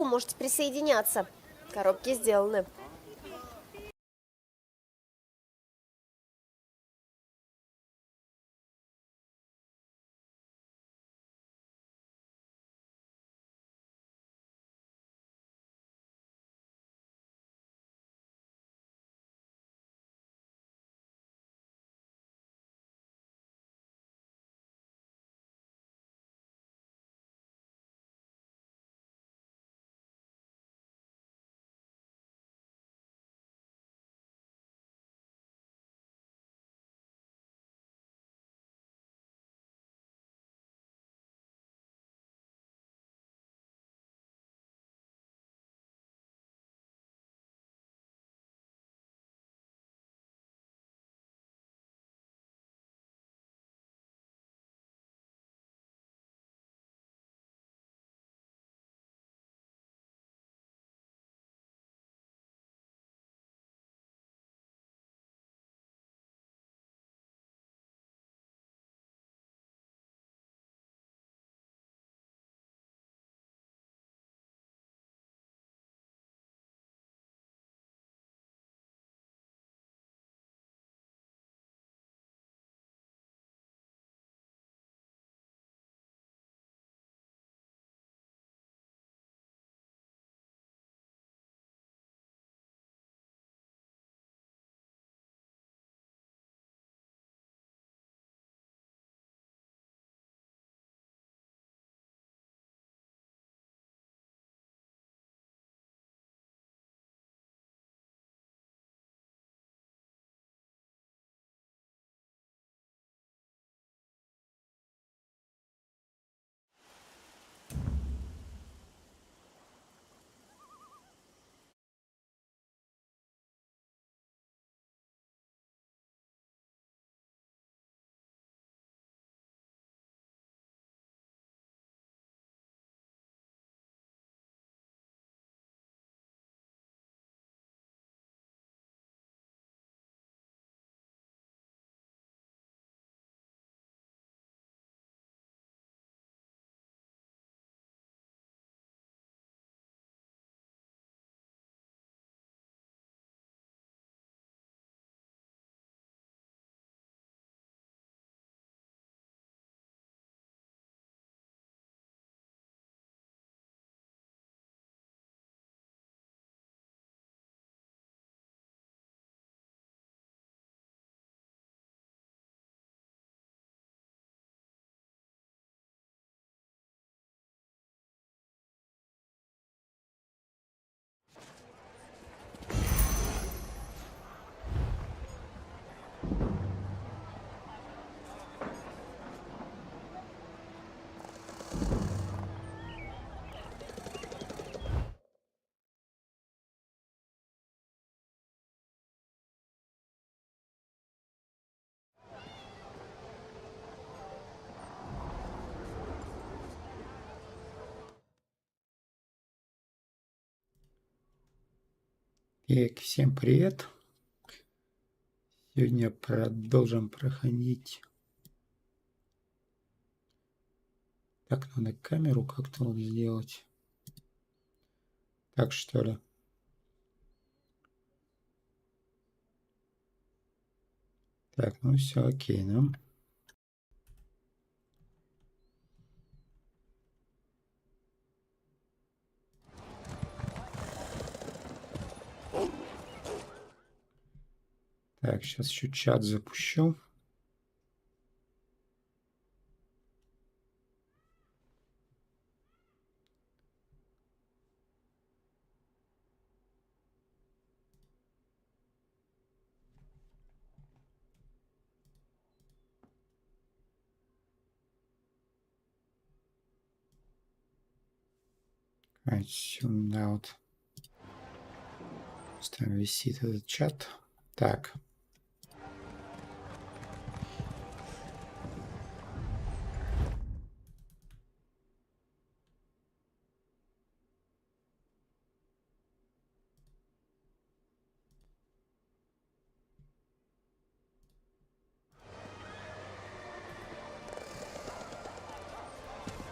Можете присоединяться. Коробки сделаны. Так, всем привет! Сегодня продолжим проходить. Так, надо камеру как-то вот сделать. Так, что ли? Так, ну все окей, да? Так, сейчас еще чат запущу. Сюда вот. Там висит этот чат. Так.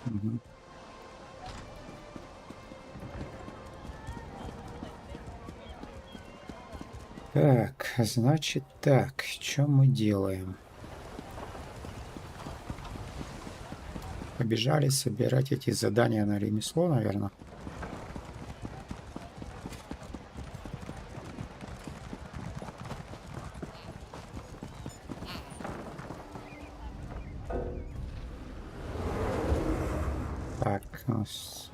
Угу. Так, значит так, что мы делаем? Побежали собирать эти задания на ремесло, наверное. Так, у нас...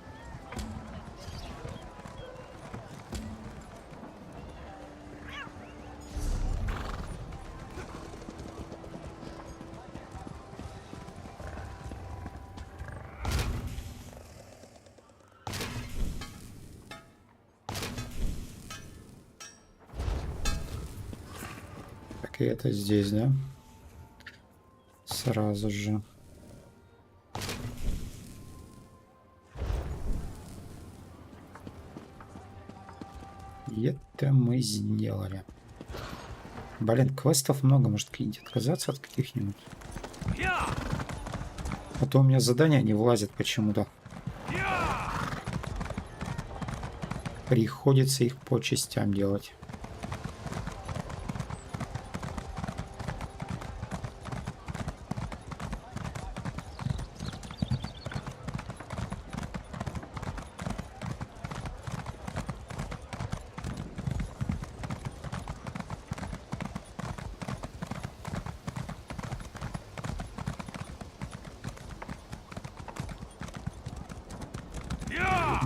Так, и это здесь, да? Сразу же. И это мы сделали. Блин, квестов много, может какие-нибудь отказаться от каких-нибудь? А то у меня задания не влазят почему-то. Приходится их по частям делать.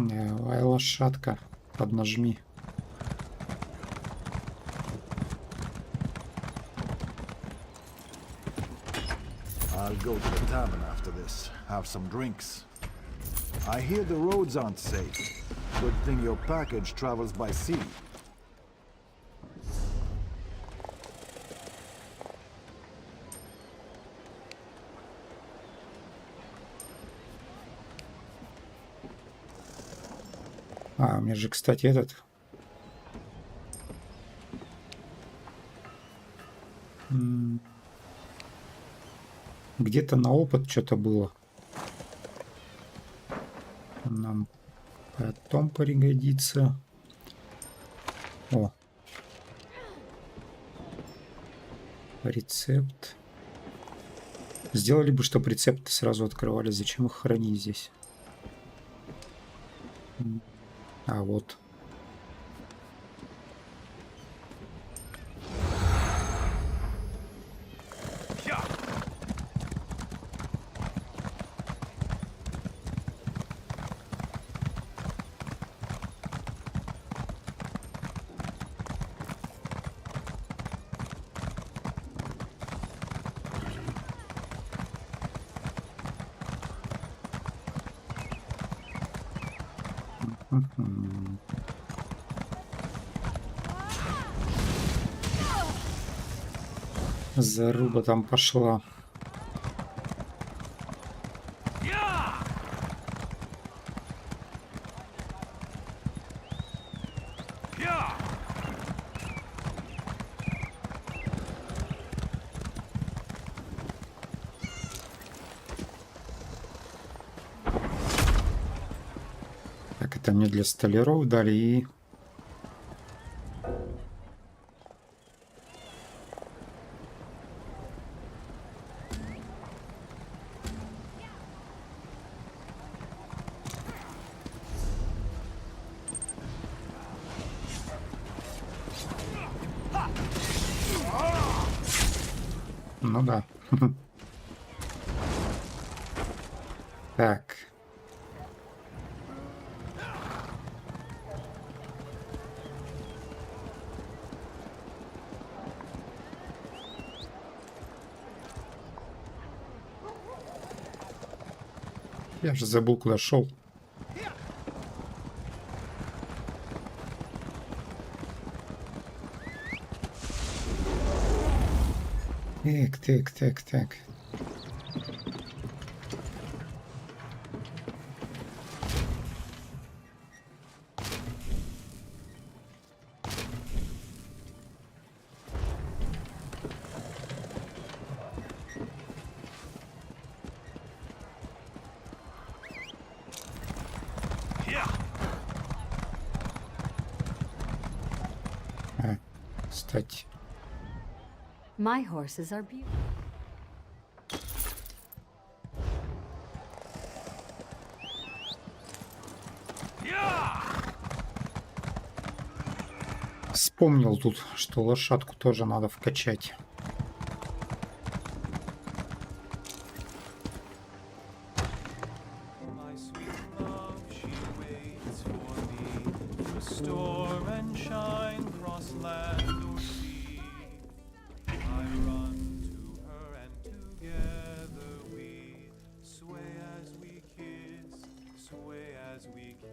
Давай, лошадка, поднажми. I'll go to the tavern after this, have some drinks. I hear the roads aren't safe. Good thing your package travels by sea. А, у меня же, кстати, этот... Где-то на опыт что-то было. Нам потом пригодится. О. Рецепт. Сделали бы, чтобы рецепты сразу открывали. Зачем их хранить здесь? А вот. Заруба там пошла. Так, это мне для столяров дали и... Ну да. Так. Я же забыл, куда шел. Так. Кстати, My horses are beautiful. вспомнил тут, что лошадку тоже надо вкачать. My sweet love, she waits for me. Restore and shine, cross land or sea. I run to her and together we sway as we kiss, sway as we kiss.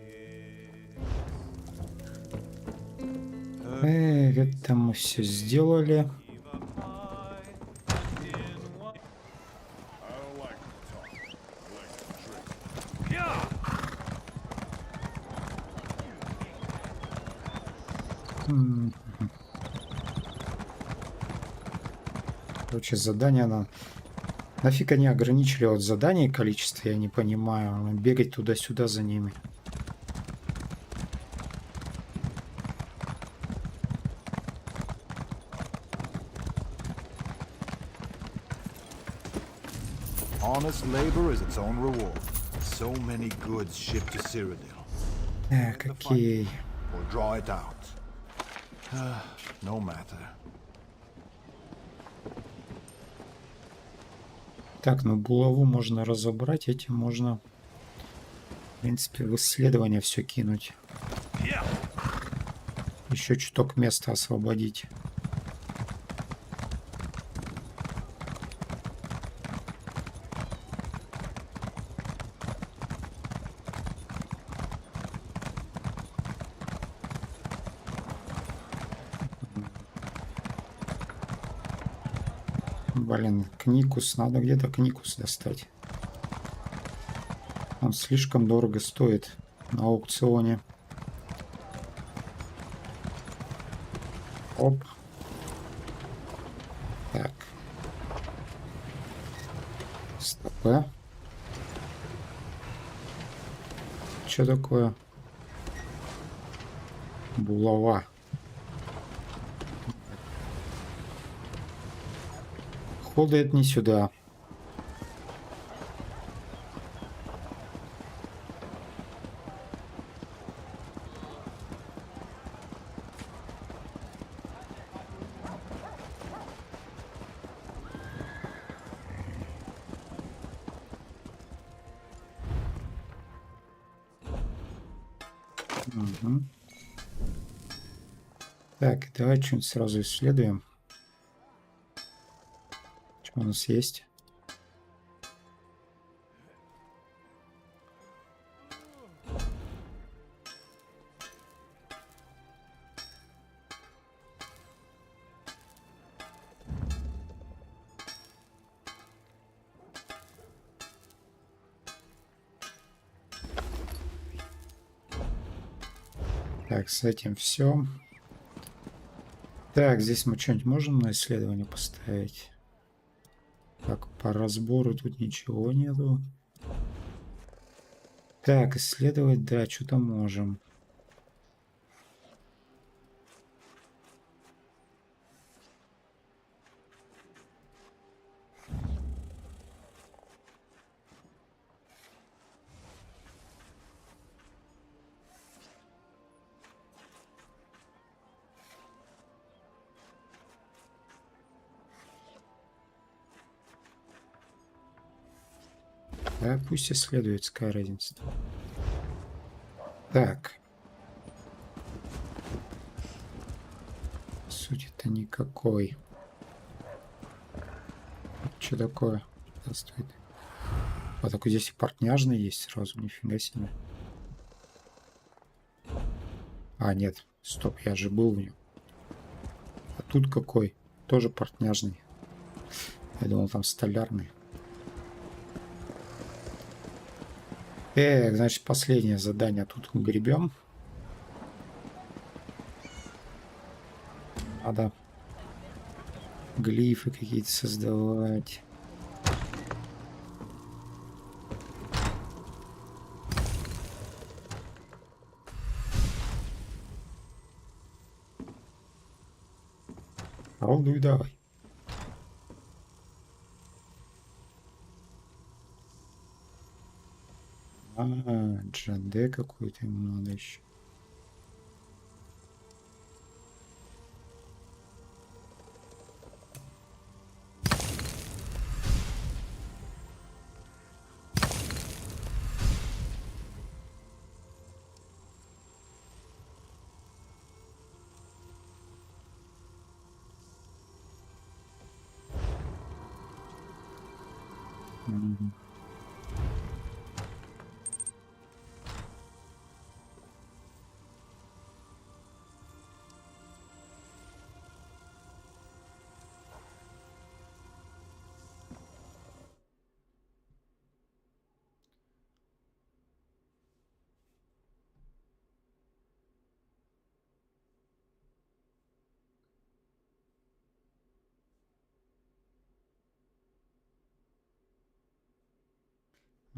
Это мы все сделали. Eve of high and in one. Короче, задание на... Нафиг они ограничили от заданий количество, я не понимаю. Бегать туда-сюда за ними. Honest labor is its own reward. So many goods shipped to Cyrodiil. Так, окей. Or draw it out. No matter. Так, ну булаву можно разобрать, этим можно, в принципе, в исследование все кинуть. Еще чуток места освободить. Блин, кникус. Надо где-то кникус достать. Он слишком дорого стоит на аукционе. Оп. Так. Стоп. Что такое? Булава. Походу, это не сюда. Угу. Так, давай что-нибудь сразу исследуем. Что у нас есть? Так, с этим все. Так, здесь мы что-нибудь можем на исследование поставить? Так, по разбору тут ничего нету. Так, исследовать, да, что-то можем. Да, пусть исследует, какая разница. Так. Сути-то никакой. Что такое? Здравствует. А так здесь и портняжный есть сразу, нифига себе. А, нет, стоп, я же был в нем. А тут какой? Тоже портняжный. Я думал, там столярный. Значит, последнее задание тут гребем. Надо глифы какие-то создавать. Колдуй давай. Джаде какую-то ему надо еще.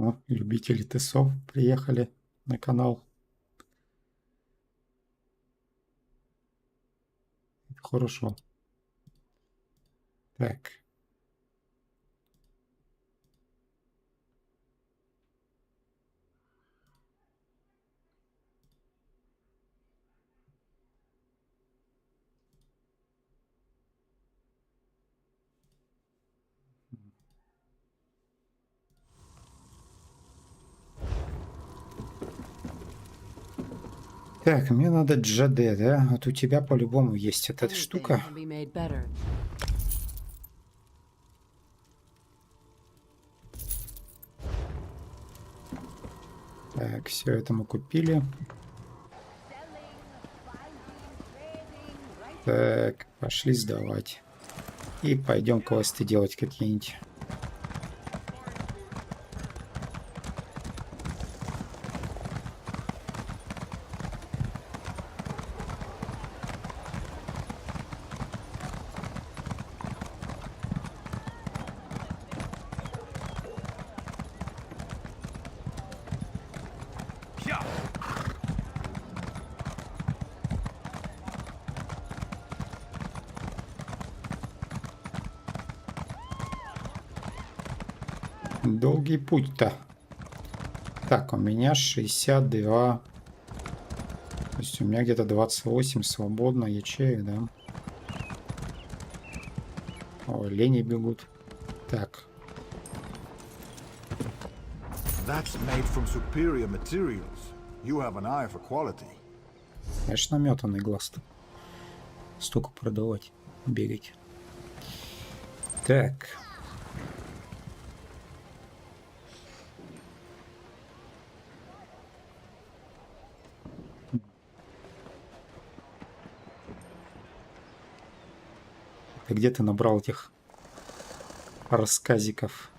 О, любители ТЭСО приехали на канал. Хорошо. Так. Так, мне надо Джаде, да? Вот у тебя по-любому есть эта штука. Can be made better. Так, все это мы купили. Так, пошли сдавать. И пойдем квесты делать какие-нибудь. Долгий путь-то. Так, у меня 62. То есть у меня где-то 28 свободно ячеек, да? О, лени бегут. Так. That's made from superior materials. You have an eye for quality. Конечно, наметанный глаз-то. Столько продавать, бегать. Так. Ты где ты набрал этих рассказиков?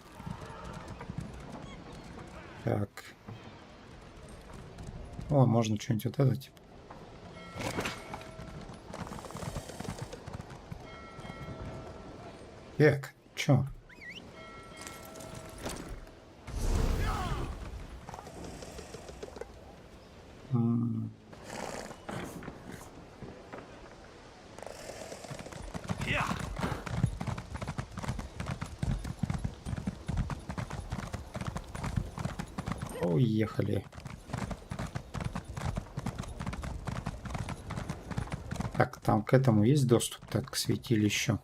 Так. О, можно что-нибудь вот это, типа. Так, чё? Уехали. Так, там к этому есть доступ? Так, к святилищу.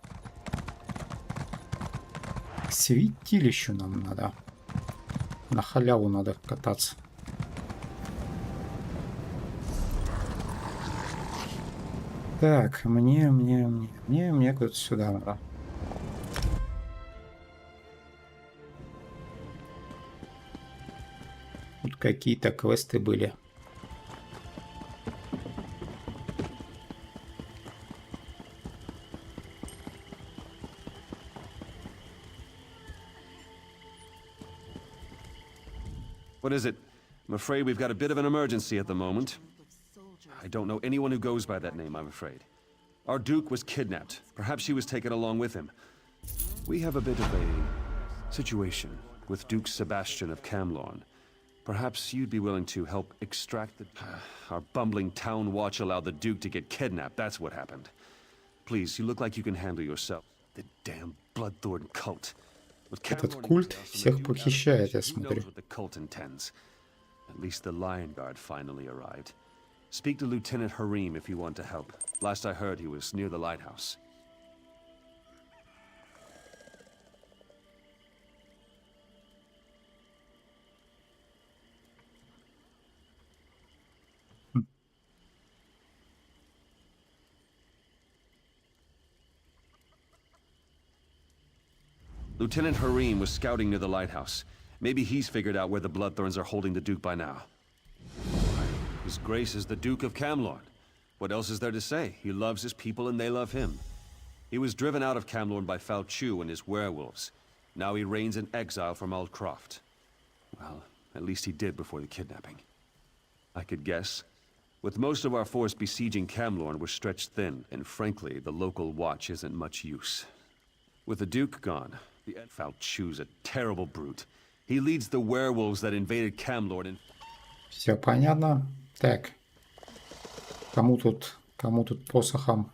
К святилищу нам надо. На халяву надо кататься. Так, мне куда-то сюда надо. Тут какие-то квесты были. What is it? I'm afraid we've got a bit of an emergency at the moment. I don't know anyone who goes by that name, I'm afraid. Our Duke was kidnapped. Perhaps she was taken along with him. We have a bit of a situation with Duke Sebastian of Camlorn. Perhaps you'd be willing to help extract the... Our bumbling town watch allowed the Duke to get kidnapped. That's what happened. Please, you look like you can handle yourself. The damn Bloodthorn cult. With Этот Cameron in культ chaos and the всех Duke out of похищает, я place, who смотрю. knows what the cult intends? At least the Lion Guard finally arrived. Speak to Lieutenant Harim if you want to help. Last I heard, he was near the lighthouse. Lieutenant Harim was scouting near the lighthouse. Maybe he's figured out where the Bloodthorns are holding the Duke by now. His Grace is the Duke of Camlorn. What else is there to say? He loves his people and they love him. He was driven out of Camlorn by Falchu and his werewolves. Now he reigns in exile from Aldcroft. Well, at least he did before the kidnapping. I could guess. With most of our force besieging Camlorn, we're stretched thin, and frankly, the local watch isn't much use. With the Duke gone, the Falchu's a terrible brute. He leads the werewolves that invaded Camlorn and... Все понятно. Так. Кому тут посохом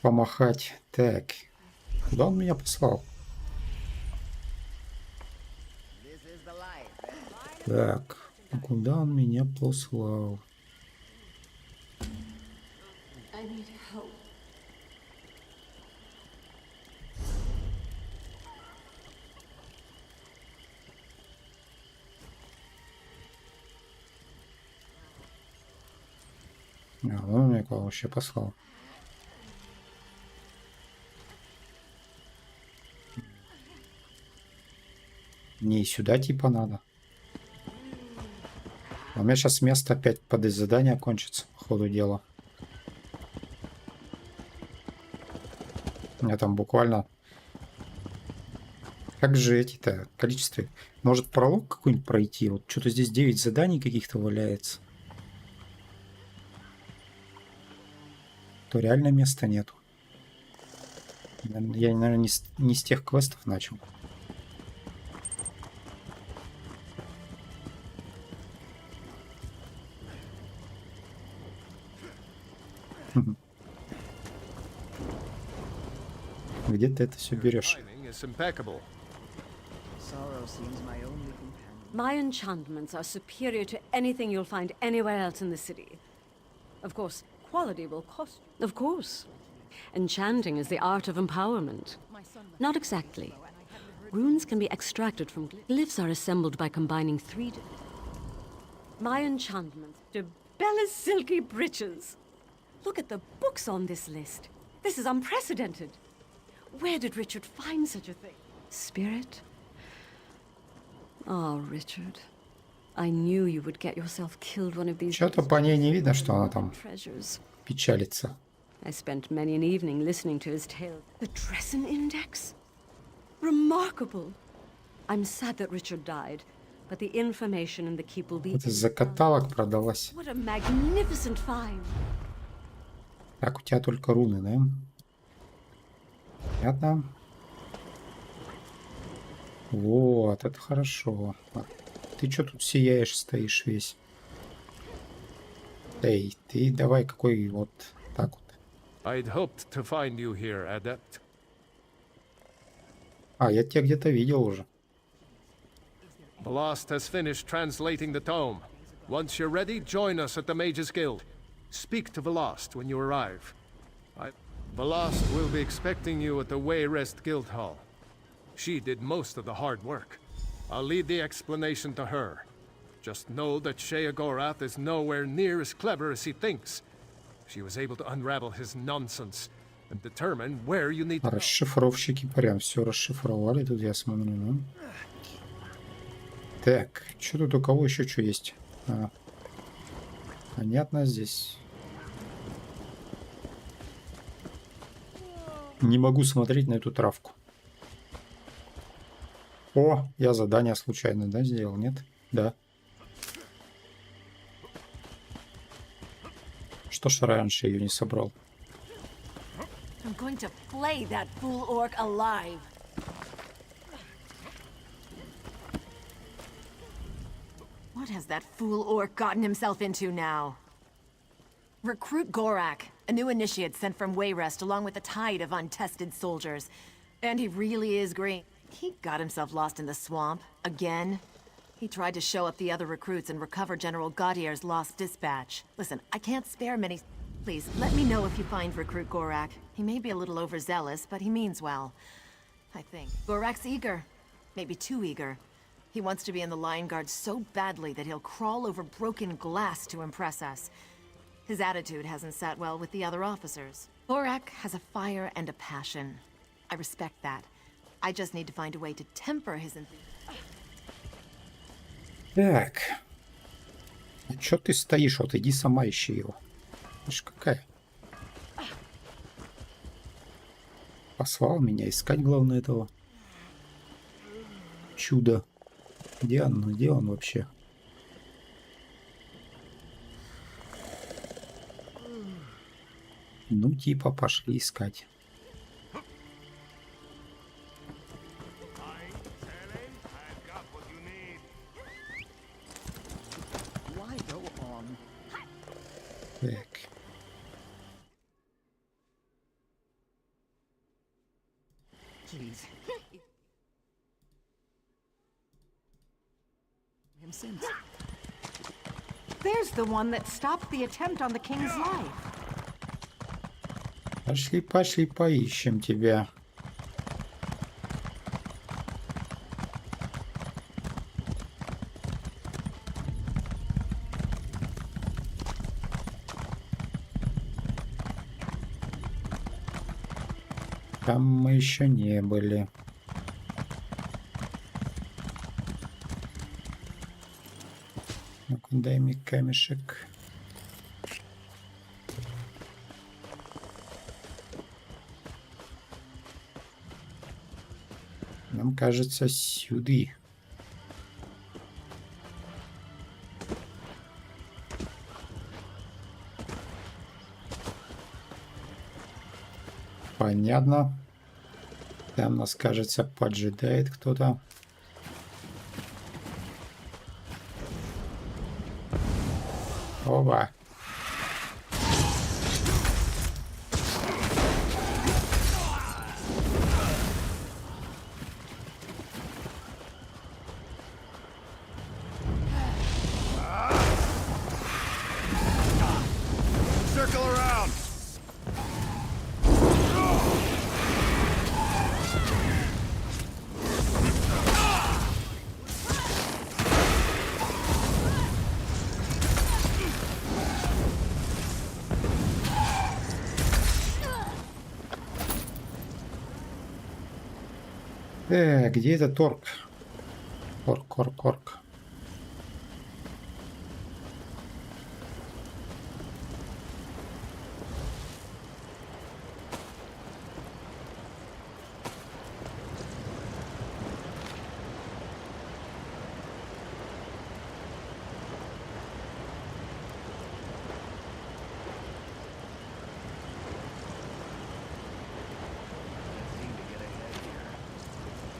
помахать? Так. Куда он меня послал? Так. Куда он меня послал? Он меня куда вообще послал? Мне и сюда типа надо. У меня сейчас место опять под задание кончится, по ходу дела. У меня там буквально... Как же эти-то количество... Может пролог какой-нибудь пройти? Вот что-то здесь 9 заданий каких-то валяется. То реально места нету. Я, наверное, не с тех квестов начал. Где ты это все берешь? My enchantments are superior to anything you'll find anywhere else in the city. Of course, quality will cost. Of course. Enchanting is the art of empowerment. Not exactly. Runes can be extracted from glyphs are assembled by combining three... My enchantments to Bella's silky breeches. Look at the books on this list. This is unprecedented. Where did Richard find such a thing? Spirit? Oh, Richard. I knew you would get yourself killed one of these Что-то по ней не видно, что она там treasures. печалится. I spent many an evening listening to his tale. The Dresden Index? Remarkable. I'm sad that Richard died, but the information in the keep will be... Это за каталог продалась. What a magnificent find. Так, у тебя только руны, да? Понятно. Вот, это хорошо. Ты что тут сияешь, стоишь весь? Эй, ты давай какой вот так вот. I'd hoped to find you here, Adept. А, я тебя где-то видел уже. Blast has finished translating the tome. Once you're ready, join us at the Mages Guild. Speak to Velast when you arrive. Velast will be expecting you at the Wayrest Guild Hall. She did most of the hard work. I'll leave the explanation to her. Just know that Sheogorath is nowhere near as clever as he thinks. She was able to unravel his nonsense and determine where you need to go. Расшифровщики прям все расшифровали тут, я смотрю, ну. Так, что тут у кого еще что есть? Понятно, здесь. Не могу смотреть на эту травку. О, я задание случайно, да, сделал? Нет? Да. Что ж раньше ее не собрал? I'm going to flay that fool orc alive. What has that fool orc gotten himself into now? Recruit Gorak, a new initiate sent from Wayrest along with a tide of untested soldiers. And he really is green. He got himself lost in the swamp, again. He tried to show up the other recruits and recover General Gaudier's lost dispatch. Listen, I can't spare many... Please, let me know if you find Recruit Gorak. He may be a little overzealous, but he means well. I think. Gorak's eager. Maybe too eager. He wants to be in the Lion Guard so badly that he'll crawl over broken glass to impress us. His attitude hasn't sat well with the other officers. Gorak has a fire and a passion. I respect that. I just need to find a way to temper his enthusiasm. Так. А чё ты стоишь? Вот иди сама ищи его. Ишь, какая. Послал меня искать, главное, этого чудо. Где он? Где он вообще? Ну, типа, пошли искать. Так. Please. Him since. There's the one that stopped the attempt on the king's life. Пошли, пошли, поищем тебя. Там мы еще не были. Ну-ка, дай мне камешек. Нам кажется, сюда. Понятно. Там нас, кажется, поджидает кто-то. Оба. Circle around. Где этот орк? Орк.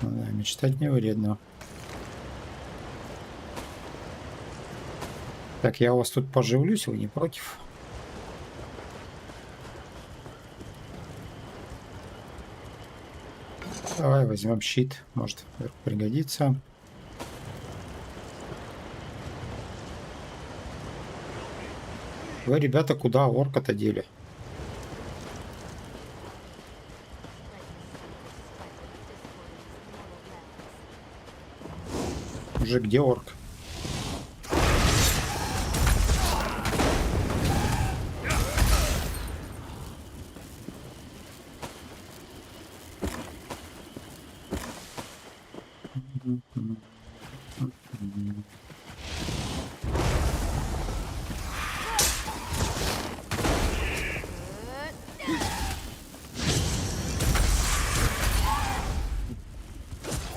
Да, мечтать не вредно. Так, я у вас тут поживлюсь, вы не против? Давай возьмем щит, может пригодится. Вы, ребята, куда орка-то дели? Уже где орк?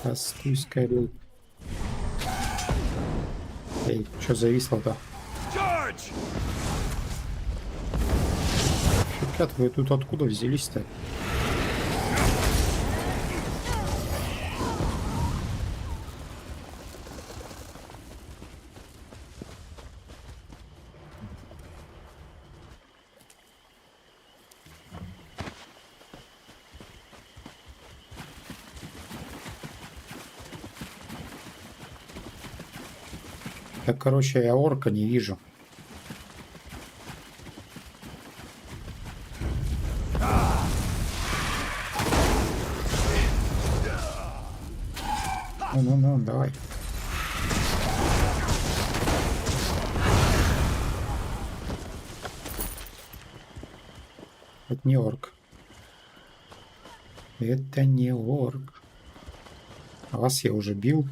Постуй скорее. Эй, что зависло-то? Ребят, вы тут откуда взялись-то? Я, короче, я орка не вижу. Ну, давай. Это не орк. Это не орк. А вас я уже бил.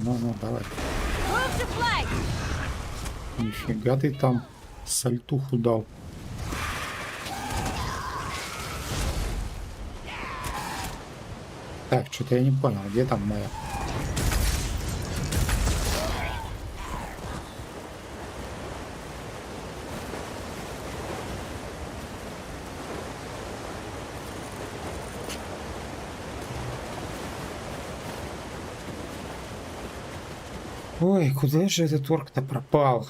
Ну, давай. Нифига ты там сальтуху дал. Так, что-то я не понял, где там моя? Ой, куда же этот орк-то пропал?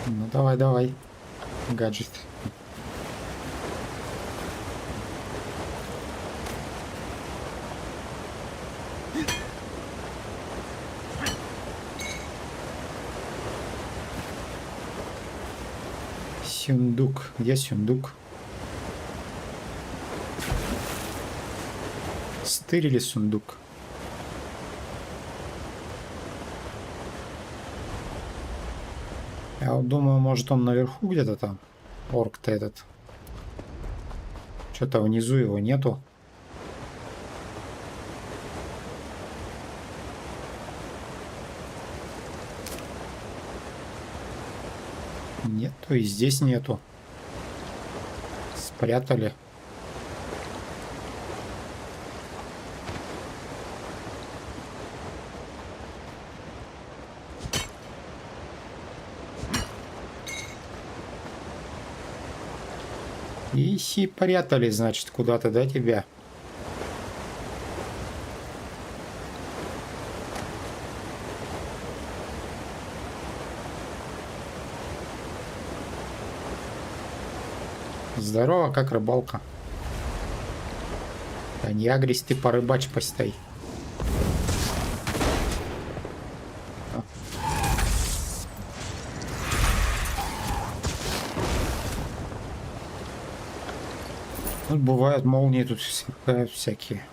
Ну давай, гаджет. Сундук. Где сундук? Стырили сундук. Я вот думаю, может он наверху где-то там, орк-то этот. Что-то внизу его нету. Нету, и здесь нету. Спрятали. И прятали, значит, куда-то, да, тебя? Здорово, как рыбалка. Да не агрись ты, порыбачь постай. Тут бывают молнии, тут всякие.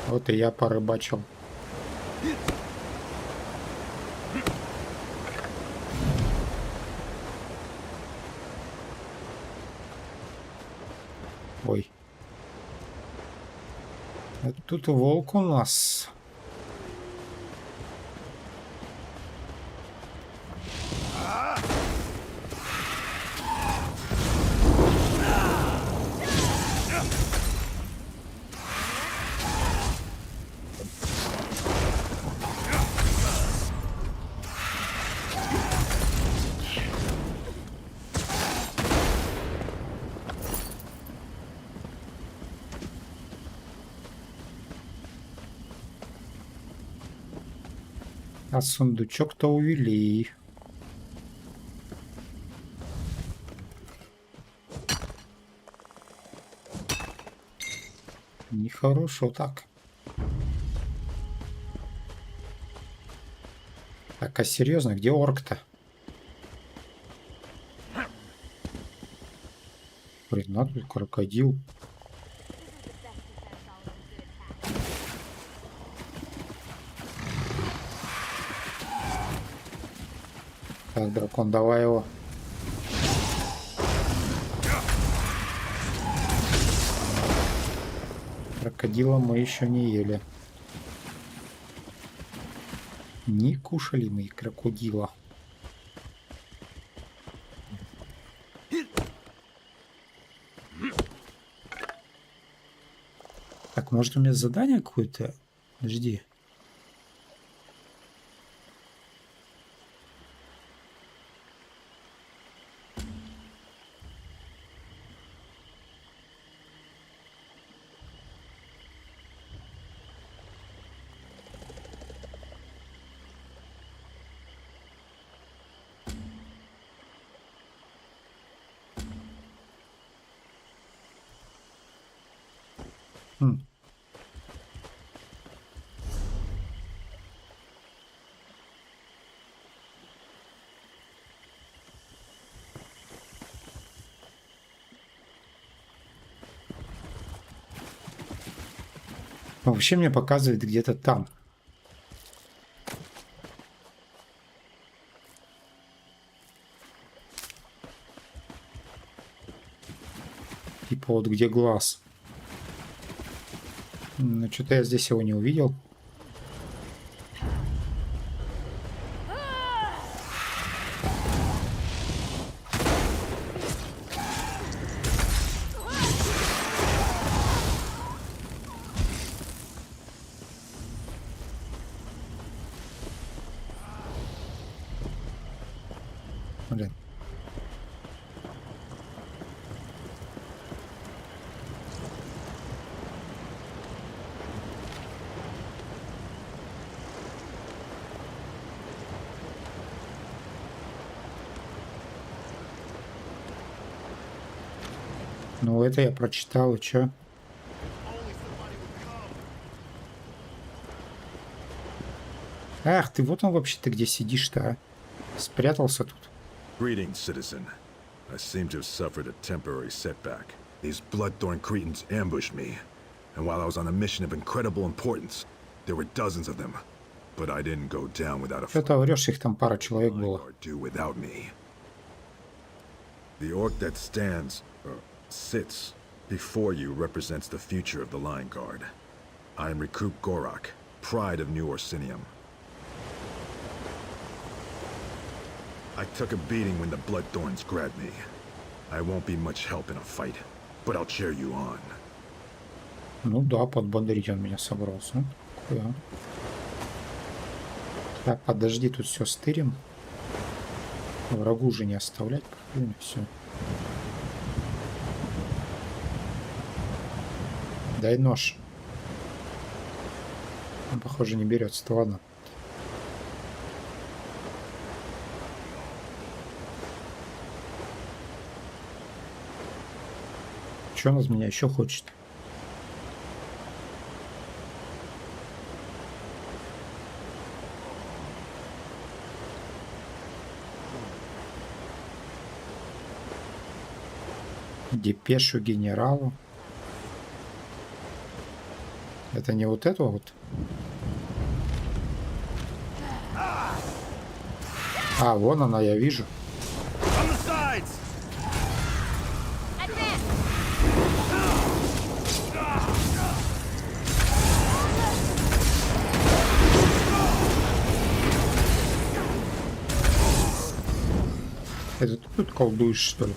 Вот и я порыбачил. Ой. Это тут волк у нас. А сундучок-то увели. Нехорошо так. Так, а серьезно, где орк-то? Блин, надо тут крокодил. Так, дракон, давай его. крокодила мы еще не ели. Не кушали мы крокодила. Так, может у меня задание какое-то? Подожди. Вообще мне показывает где-то там. Типа вот где глаз. Ну что-то я здесь его не увидел. Блин. Ну, это я прочитал, и чё? Ах, ты вот он вообще-то где сидишь-то, а? Спрятался тут. Greetings, citizen. I seem to have suffered a temporary setback. These blood-thorn cretins ambushed me, and while I was on a mission of incredible importance, there were dozens of them. But I didn't go down without a Что-то врешь, их там пара человек было. or do without me. The orc that stands, sits, before you represents the future of the Lion Guard. I am Recruit Gorak, pride of New Orsinium. I took a beating when the Bloodthorns grabbed me. I won't be much help in a fight, but I'll cheer you on. Ну да, подбодрить он меня собрался. Да. Так, подожди, тут все стырим. Врагу же не оставлять, правильно, все. Дай нож. Он, похоже, не берется-то, ладно. Что он из меня еще хочет? Депешу генералу. Это не вот это вот? А, вон она, я вижу. Это ты тут колдуешь, что ли?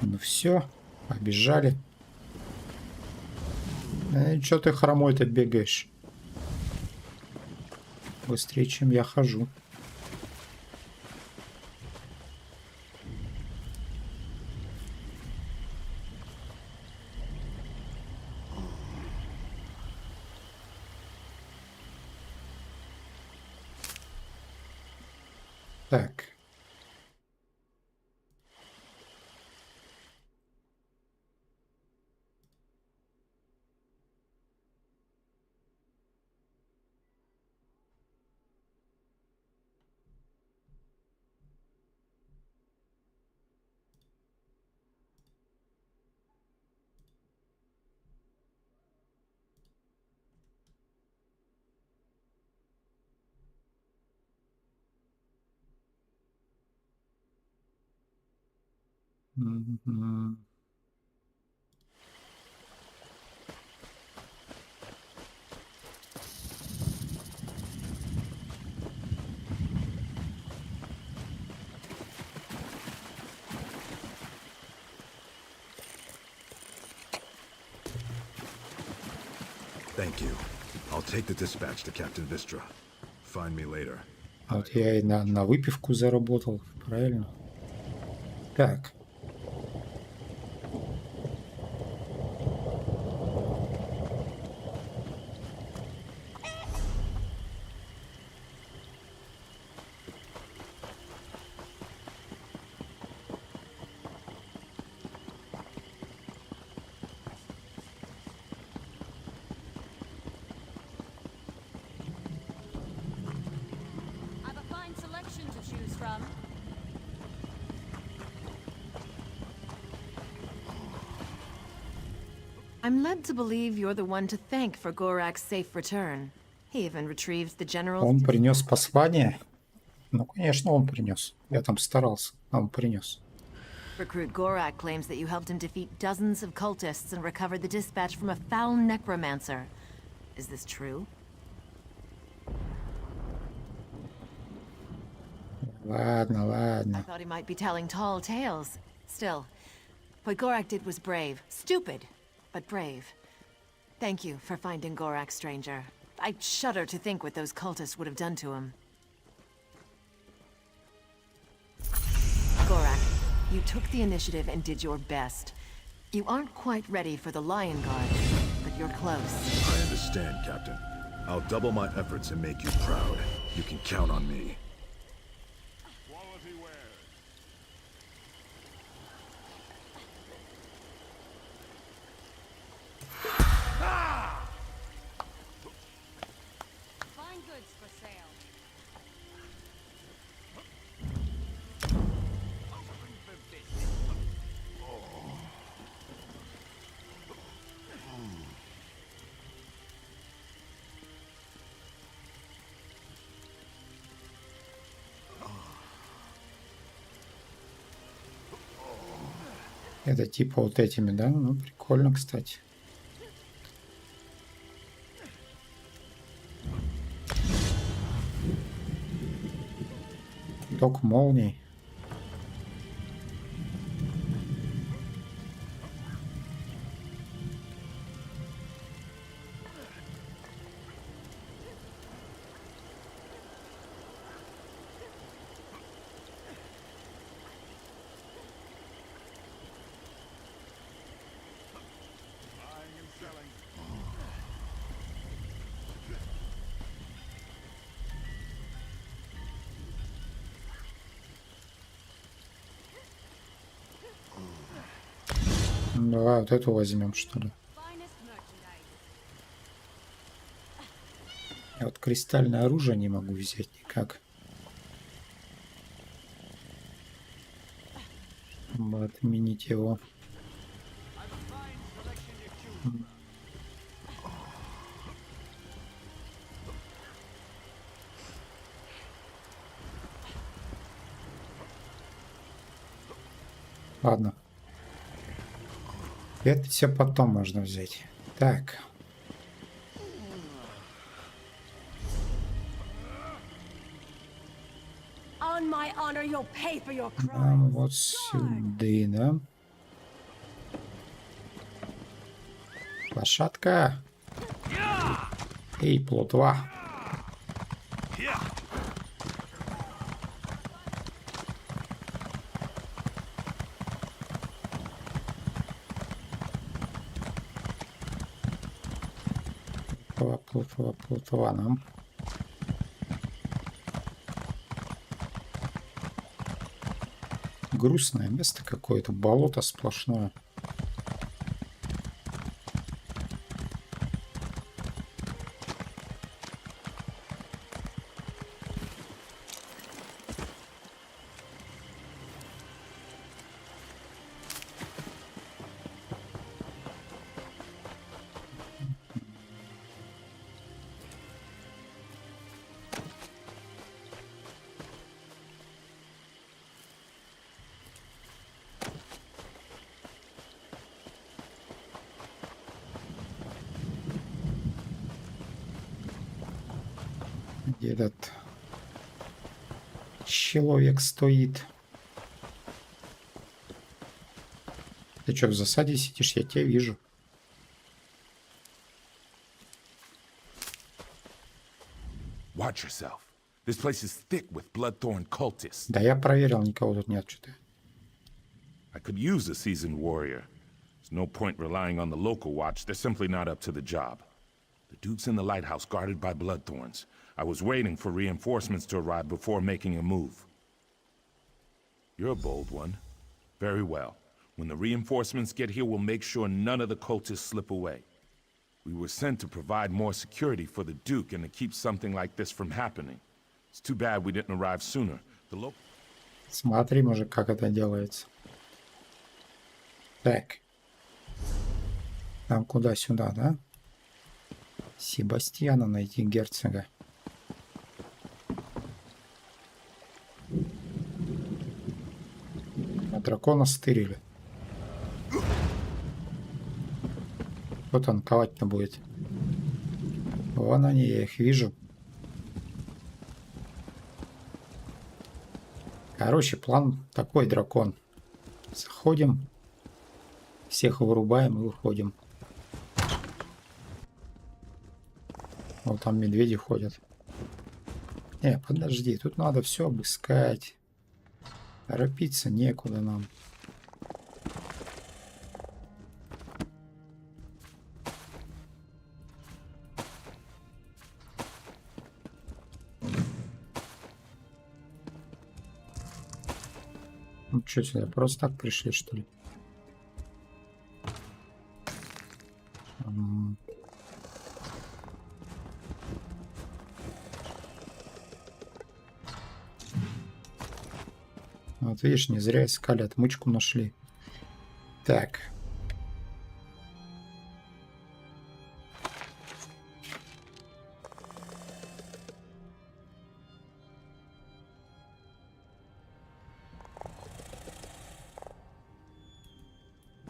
Ну все, побежали. Чё ты хромой-то бегаешь? Быстрее, чем я хожу. Так. Мгм. Thank you. I'll take the dispatch to Captain Vistra. Find me later. А вот я и на выпивку заработал, правильно? Так. I've a fine selection to choose from. I'm led to believe you're the one to thank for Gorak's safe return. He even retrieved the general's... Он принес послание? Ну, конечно, он принес. Я там старался, а он принес. Recruit Gorak claims that you helped him defeat dozens of cultists and recovered the dispatch from a foul necromancer. Is this true? Ладно, ладно. I thought he might be telling tall tales. Still, what Gorak did was brave. Stupid, but brave. Thank you for finding Gorak, stranger. I shudder to think what those cultists would have done to him. Gorak, you took the initiative and did your best. You aren't quite ready for the Lion Guard, but you're close. I understand, Captain. I'll double my efforts and make you proud. You can count on me. Fine goods for sale. Это типа вот этими, да? Ну, прикольно, кстати. Ток молний. Ну, давай вот эту возьмем, что ли. Я вот кристальное оружие не могу взять никак. Чтобы отменить его. Ладно. Это все потом можно взять. Так. On my honor, you'll pay for your crimes. Нам вот сюда, да? Лошадка. Эй, плотва. Плотва нам. Грустное место какое-то, болото сплошное. Где этот человек стоит? Ты что, в засаде сидишь? Я тебя вижу. Watch yourself. This place is thick with bloodthorn cultists. Да я проверил, никого тут нет, что-то. I could use a seasoned warrior. There's no point relying on the local watch. They're simply not up to the job. The Duke's in the lighthouse guarded by bloodthorns. I was waiting for reinforcements to arrive before making a move. You're a bold one. Very well. When the reinforcements get here, we'll make sure none of the cultists slip away. We were sent to provide more security for the Duke and to keep something like this from happening. It's too bad we didn't arrive sooner. The Смотри, мужик, как это делается. Так. Нам куда-сюда, да? Себастьяна найти, герцога. А дракона стырили. Вот он ковать-то будет. Вон они, я их вижу. Короче, план такой, дракон. Заходим, всех вырубаем и уходим. Вот там медведи ходят. Не, подожди, тут надо все обыскать. Торопиться некуда нам. Ну что сюда, просто так пришли, что ли? Вот видишь, не зря искали, отмычку нашли. Так.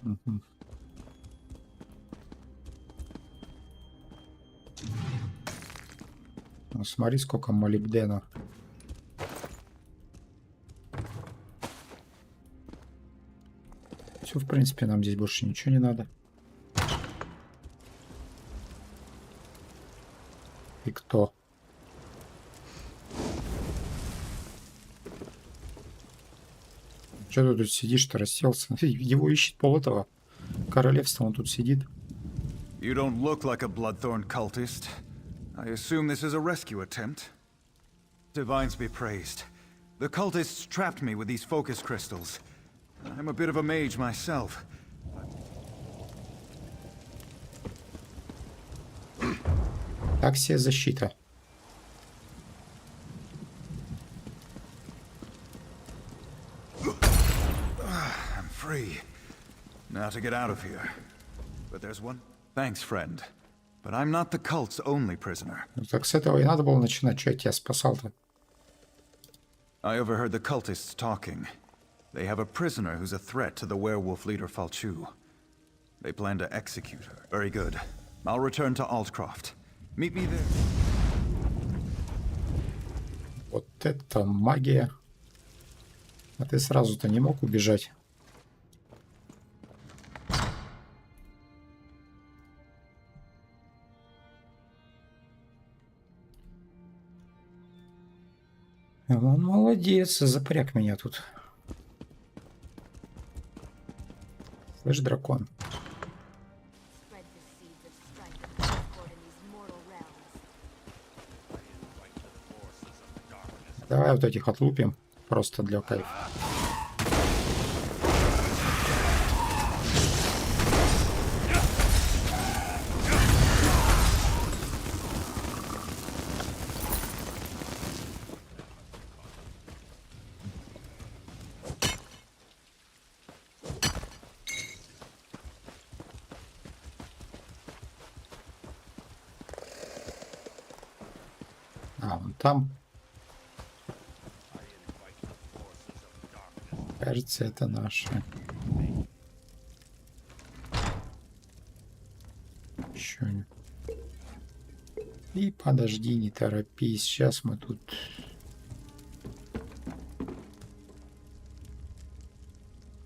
Угу. Ну, смотри, сколько молибдена. Все, в принципе, нам здесь больше ничего не надо. И кто? Че ты тут сидишь-то, расселся? Его ищет пол этого королевства, он тут сидит. You don't look like a bloodthorn cultist. I assume this is a rescue attempt. Divines be praised. The cultists trapped me with these focus crystals. I'm a bit of a mage myself. Так себе защита. I'm free. Now to get out of here. But there's one... Thanks, friend. But I'm not the cult's only prisoner. Ну так с этого и надо было начинать. Что я тебя спасал-то? I overheard the cultists talking. They have a prisoner who's a threat to the werewolf leader Falchu. They plan to execute her. Very good. I'll return to Altcroft. Meet me there. Вот это магия. А ты сразу-то не мог убежать. Он молодец, запряг меня тут. Слышь, дракон. Давай вот этих отлупим. Просто для кайфа. А, вон там. Кажется, это наши. Еще не. И подожди, не торопись. Сейчас мы тут...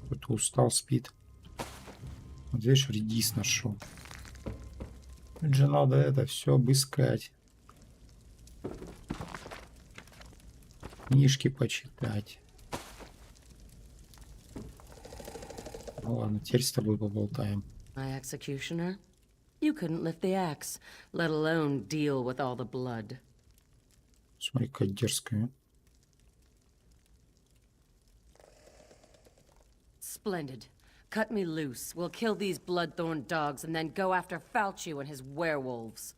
Кто-то устал, спит. Вот видишь, редис нашел. Тут же надо это все обыскать. Книжки почитать. Ну ладно, теперь с тобой поболтаем. My executioner? You couldn't lift the axe, let alone deal with all the blood. Смотри, какая дерзкая. Splendid. Cut me loose. We'll kill these bloodthorn dogs and then go after Falchu and his werewolves.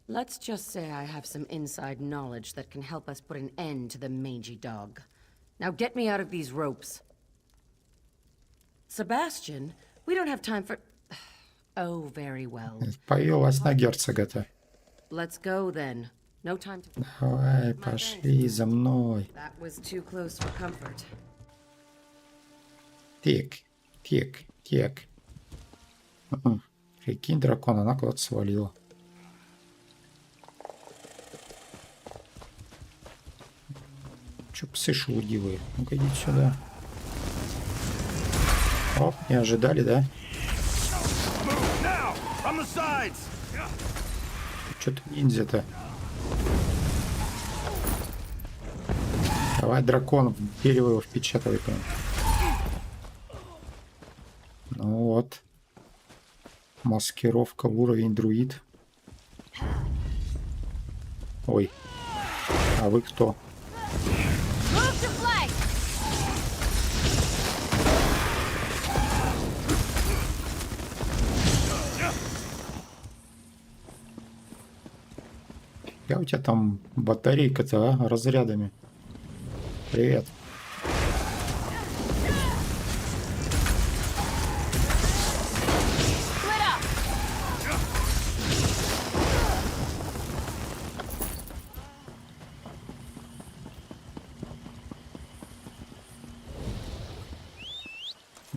Let's just say I have some inside knowledge that can help us put an end to the mangy dog. Now get me out of these ropes. Sebastian, we don't have time for... Oh, very well. Повелась на герцога-то. Let's go then. No time to... Давай, пошли за мной. That was too close for comfort. Тик, тик, тик. Прикинь, дракон, она куда-то свалила. Чё псы шелудивые? Ну-ка идите сюда. Оп, не ожидали, да? Чё-то ниндзя-то. Давай, дракон, в дерево его впечатывай прям. Ну вот. Маскировка, уровень друид. Ой. А вы кто? Я у тебя там батарейка-то, а? Разрядами. Привет.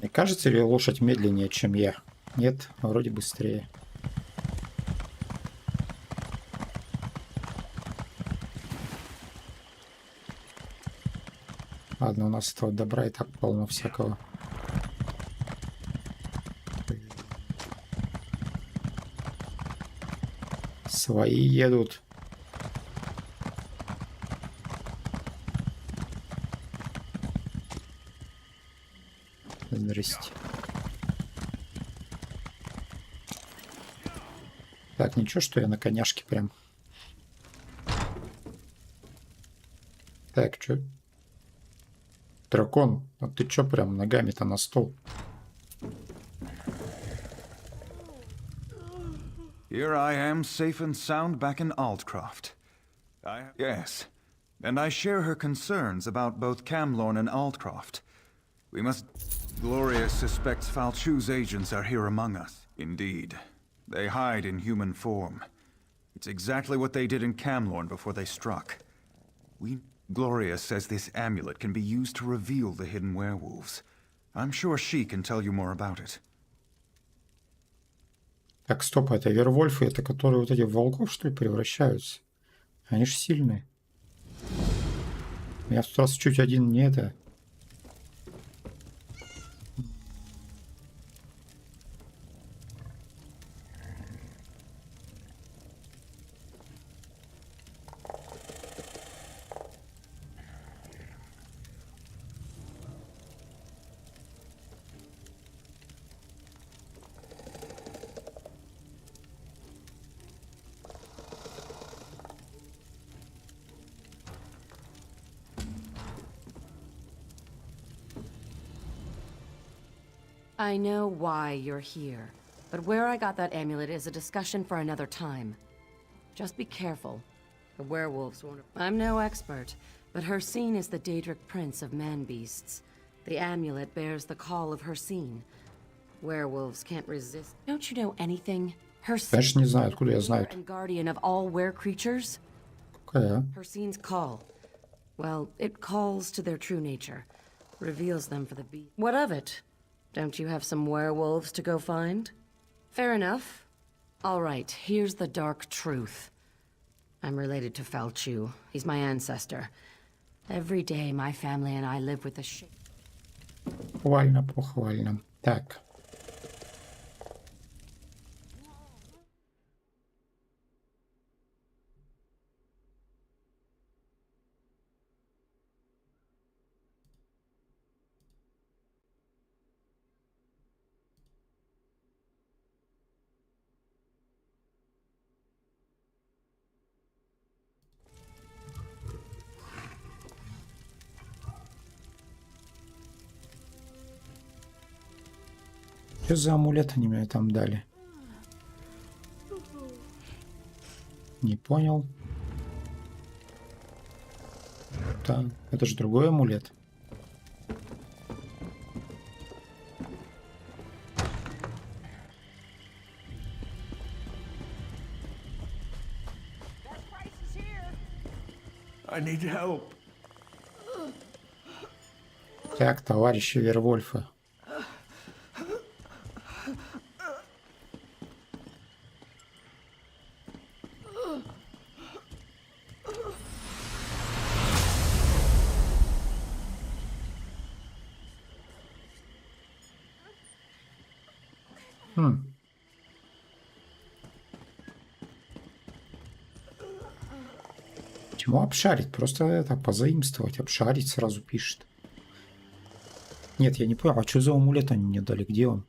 Не кажется ли лошадь медленнее, чем я? Нет, вроде быстрее. Ладно, у нас этого добра и так полно всякого. Свои едут. Здрасте. Так, ничего, что я на коняшке прям. Так, что? Дракон, а ты чё прям ногами-то на стол? Here I am, safe and sound back in Aldcroft. Yes, and I share her concerns about both Camlorn and Aldcroft. We must... Gloria suspects Falchu's agents are here among us. Indeed. They hide in human form. It's exactly what they did in Camlorn before they struck. Gloria says this amulet can be used to reveal the hidden werewolves. I'm sure she can tell you more about it. Так, стоп, это вервольфы, это которые вот эти в волков, что ли, превращаются? Они ж сильные. Я в тот раз чуть один не это... I know why you're here, but where I got that amulet is a discussion for another time. Just be careful. The werewolves won't... I'm no expert, but Hircine is the Daedric prince of man-beasts. The amulet bears the call of Hircine. Werewolves can't resist. Don't you know anything? Конечно, не знаю, откуда я знаю. And guardian of all were-creatures? Какая? Hircine's call. Well, it calls to their true nature. Reveals them for the beast. What of it? Don't you have some werewolves to go find? Fair enough. All right, here's the dark truth. I'm related to Falchu. He's my ancestor. Every day, my family and I live with the shame. Похвально, похвально. Так. Что за амулет они мне там дали? Не понял. Так, это же другой амулет. I need help. Так, товарищи вервольфы. Чему обшарить? Просто это позаимствовать. Обшарить сразу пишет. Нет, я не понял. А что за амулет они мне дали? Где он?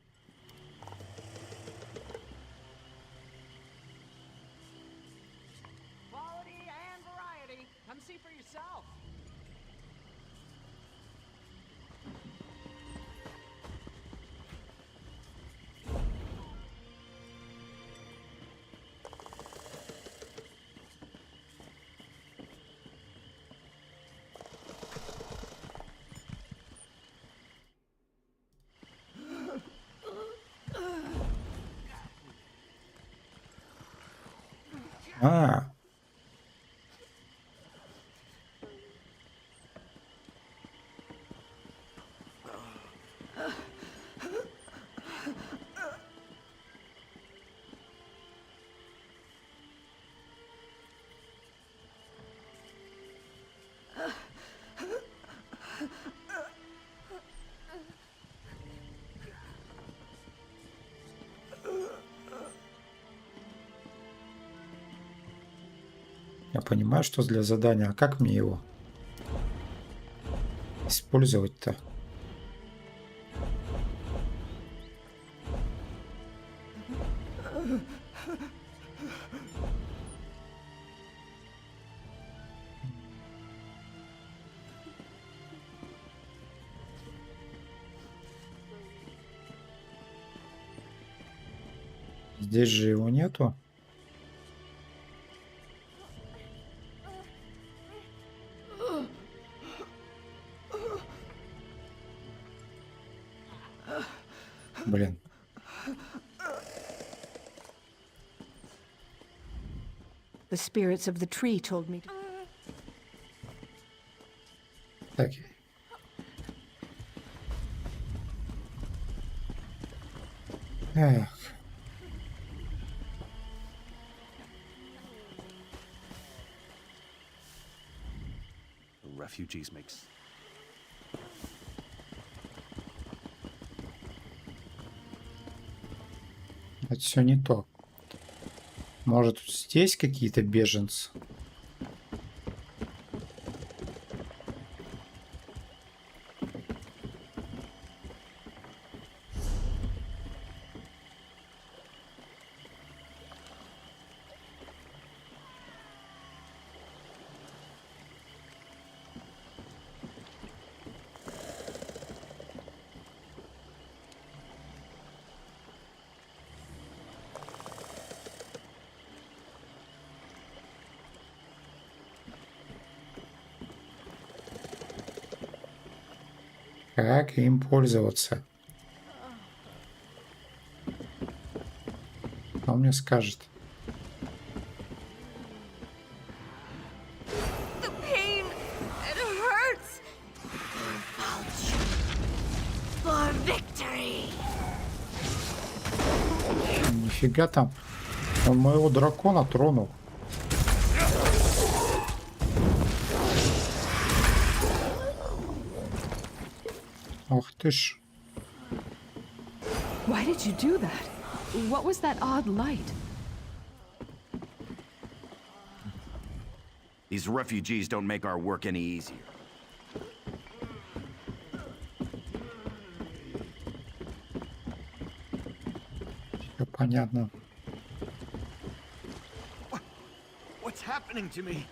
А, я понимаю, что для задания. А как мне его использовать-то? Здесь же его нету. Блин. The spirits of the tree told me to... Так. Эх. Refugees makes. Это все не то. Может, здесь какие-то беженцы? Как им пользоваться? Кто мне скажет? Нифига там. Он моего дракона тронул. Ох ты ж. Why did you do that? What was that odd light? These refugees don't make our work any easier. Всё понятно. What's happening to me?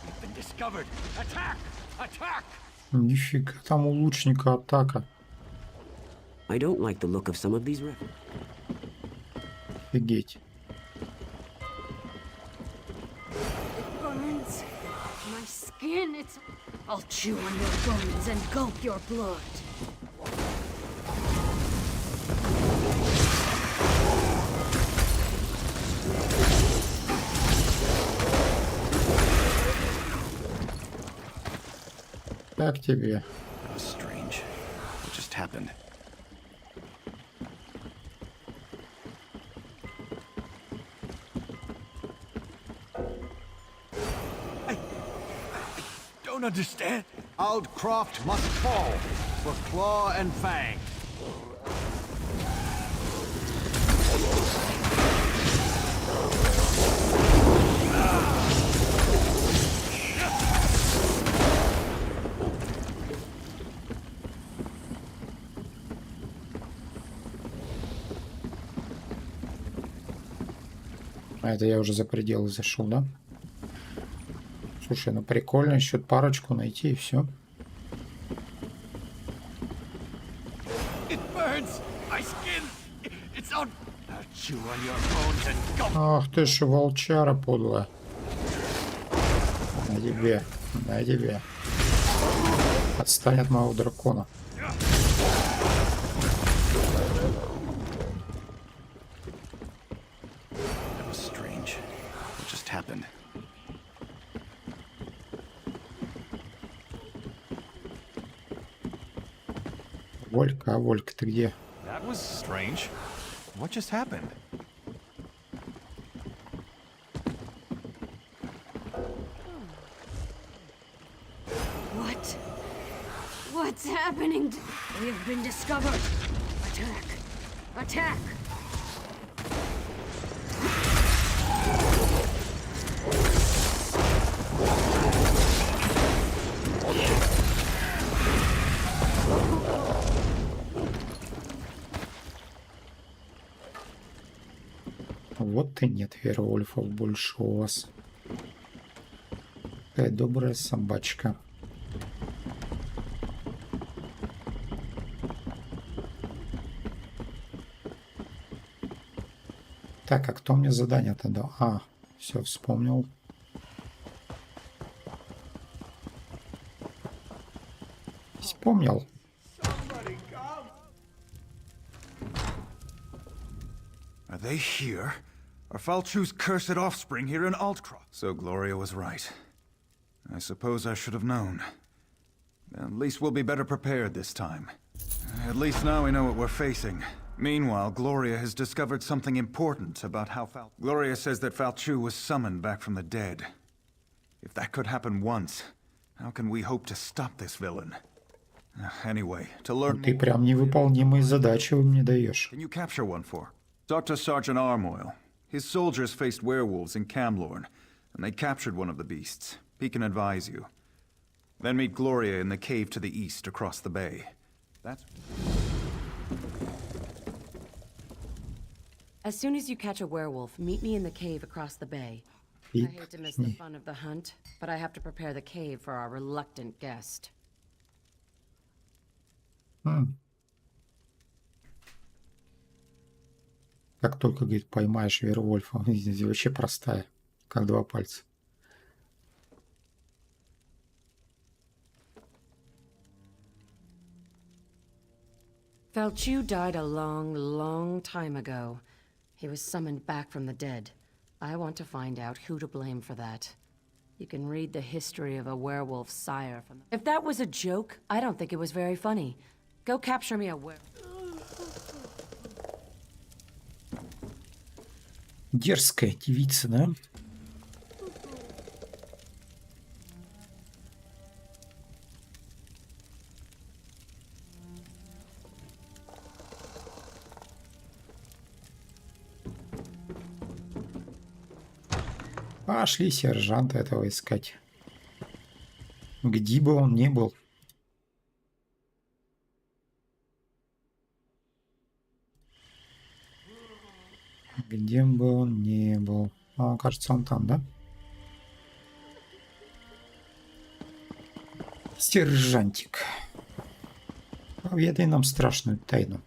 We've been discovered. Attack! Attack! Нифига там у лучника атака. I don't like the look of some of these refugees. Офигеть. Burns my skin. I'll chew on your bones and gulp your blood. Как тебе? That was strange. What just happened? I don't understand. Aldcroft must fall for claw and fang. А это я уже за пределы зашел, да? Слушай, ну прикольно, еще парочку найти и все. Ах ты ж волчара подлая. На тебе, на тебе. Отстань от моего дракона. That was strange. What just happened? Волька, а Волька, ты где? That was strange. What just happened? What? What's happening? We have been discovered. Attack! Attack! Вот и нет вервольфов больше у вас. Такая добрая собачка. Так, а кто мне задание-то дал? А, все, вспомнил. Вспомнил. Are they here? Are Falchu's cursed offspring here in Altcroft? So Gloria was right. I suppose I should have known. At least we'll be better prepared this time. At least now we know what we're facing. Meanwhile, Gloria has discovered something important about how Gloria says that Falchu was summoned back from the dead. If that could happen once, how can we hope to stop this villain? Anyway, to learn Ты прям невыполнимые задачи вы мне даешь. Can you capture one for? Talk to Sergeant Armoil. His soldiers faced werewolves in Camlorn, and they captured one of the beasts. He can advise you. Then meet Gloria in the cave to the east across the bay. That's... As soon as you catch a werewolf, meet me in the cave across the bay. I hate to miss the fun of the hunt, but I have to prepare the cave for our reluctant guest. Как только, говорит, поймаешь вервольфа, вообще простая, как два пальца. Falchu died a long, long time ago. He was summoned back from the dead. I want to find out who to blame for that. You can read the history of a werewolf's sire from the... If that was a joke, I don't think it was very funny. Go capture me a werewolf. Дерзкая девица, да? Пошли сержанта этого искать. Где бы он ни был. Где бы он ни был. А, кажется, он там, да? Сержантик. Поведай нам страшную тайну.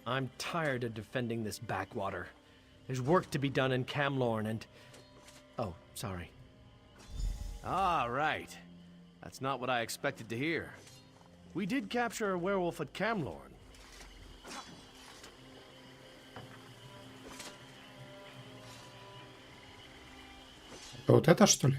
I'm tired of defending this backwater. There's work to be done in Camlorn and... Oh, sorry. Ah, right. That's not what I expected to hear. We did capture a werewolf at Camlorn. Вот это, что ли?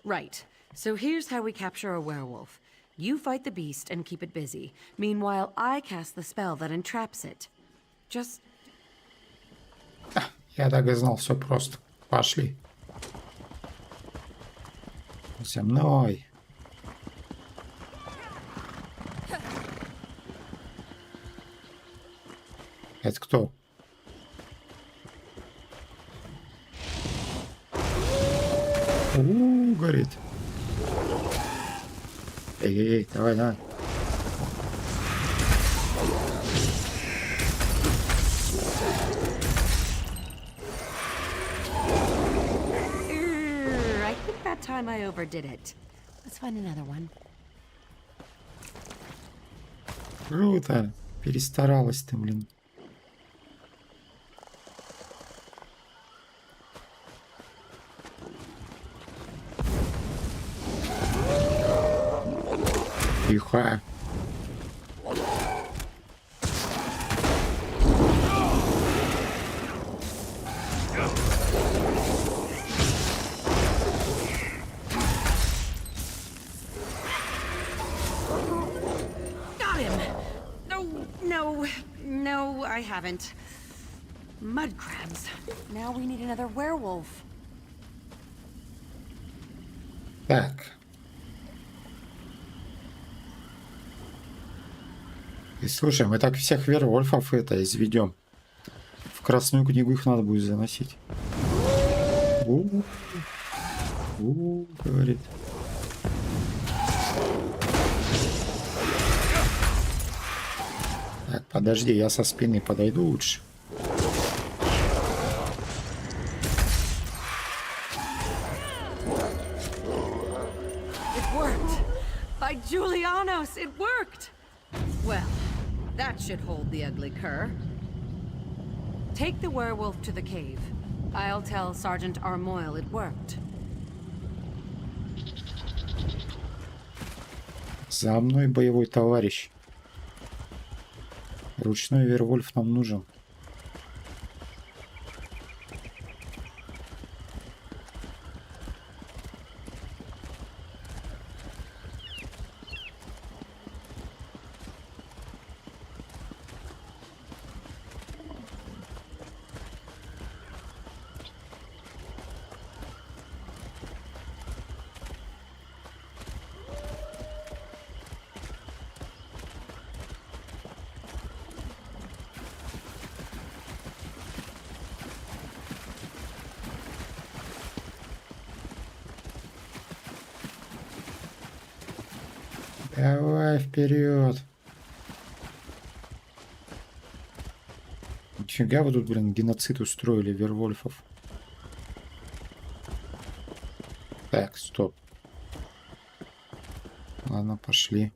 Right. So here's how we capture a werewolf. You fight the beast and keep it busy. Meanwhile, I cast the spell that entraps it. Just... Я так и знал, все просто. Пошли. За мной. Это кто? Горит. Эй, давай, давай. I think that time I overdid it. Let's find another one. Круто. Перестаралась ты, блин. Тихо. Got him! No, I haven't. Mud crabs. Now we need another werewolf. Так. И слушай, мы так всех вервольфов это изведем. В Красную книгу их надо будет заносить. Говорит. Так, подожди, я со спины подойду лучше. It worked! By Julianos, it worked! Well, that should hold the ugly cur. Take the werewolf to the cave. I'll tell Sergeant Armoyle it worked. За мной, боевой товарищ. Ручной вервольф нам нужен. Давай вперед. Нифига вы тут, блин, геноцид устроили вервольфов. Так, стоп. Ладно, пошли.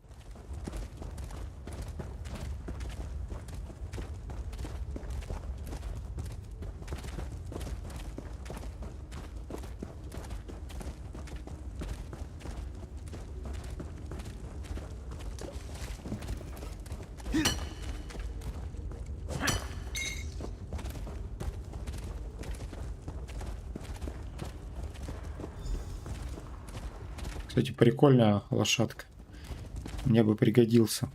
Кстати, прикольная лошадка. Мне бы пригодился.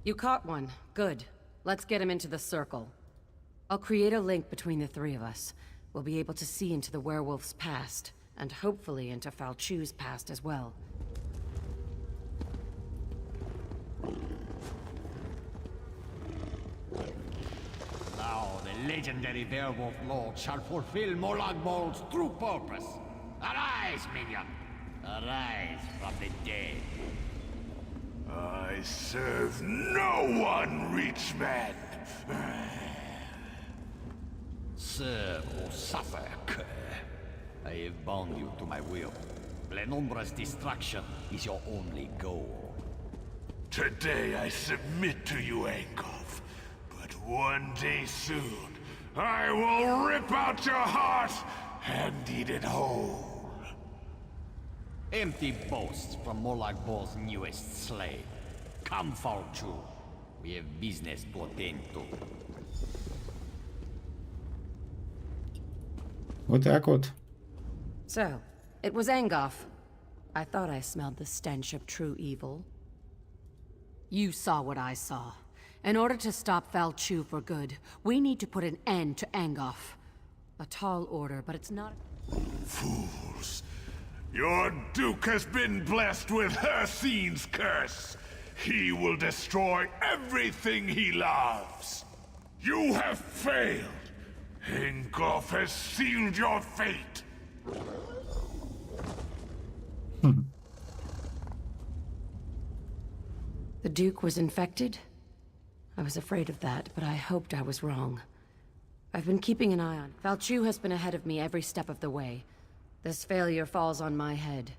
You caught one. Good. Let's get him into the circle. I'll create a link between the three of us. We'll be able to see into the werewolf's past, and hopefully into Falchu's past as well. Now the legendary werewolf lord shall fulfill Molag Bol's true purpose. Arise, minion! Arise from the dead. I serve no one, rich man. Serve or suffer, cur. I have bound you to my will. Lenumbra's destruction is your only goal. Today I submit to you, Ankov. But one day soon, I will rip out your heart and eat it whole. Empty boasts from Molag Bol's newest slave. Come, Falchu. We have business to attend to. Вот так вот. So, it was Angoff. I thought I smelled the stench of true evil. You saw what I saw. In order to stop Falchu for good, we need to put an end to Angoff. A tall order, but it's not... Fools. Your Duke has been blessed with Hircine's curse. He will destroy everything he loves. You have failed. Ingolf has sealed your fate. The Duke was infected? I was afraid of that, but I hoped I was wrong. I've been keeping an eye on... Falchu has been ahead of me every step of the way. This failure falls on my head,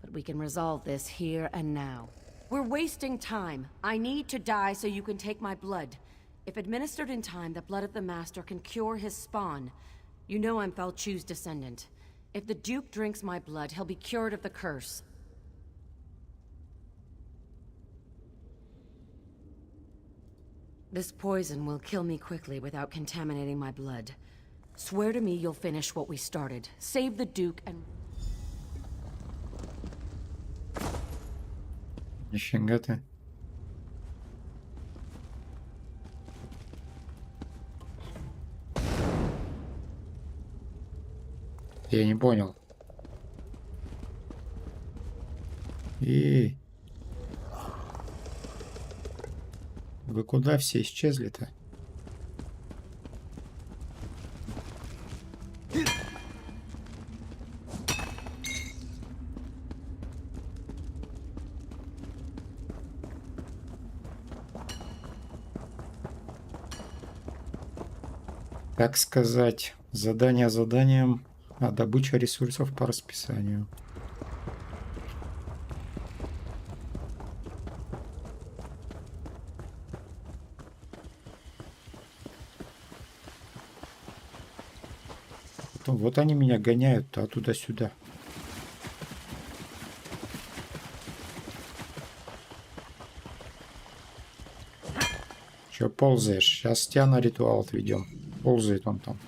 but we can resolve this here and now. We're wasting time. I need to die so you can take my blood. If administered in time, the blood of the Master can cure his spawn. You know I'm Falchu's descendant. If the Duke drinks my blood, he'll be cured of the curse. This poison will kill me quickly without contaminating my blood. Swear to me you'll finish what we started. Save the Duke and... Нифига ты. Я не понял. И вы куда все исчезли-то? Так сказать, задание заданием, а добыча ресурсов по расписанию. Вот они меня гоняют, а туда-сюда. Че ползаешь? Сейчас тебя на ритуал отведем. Ползает он там.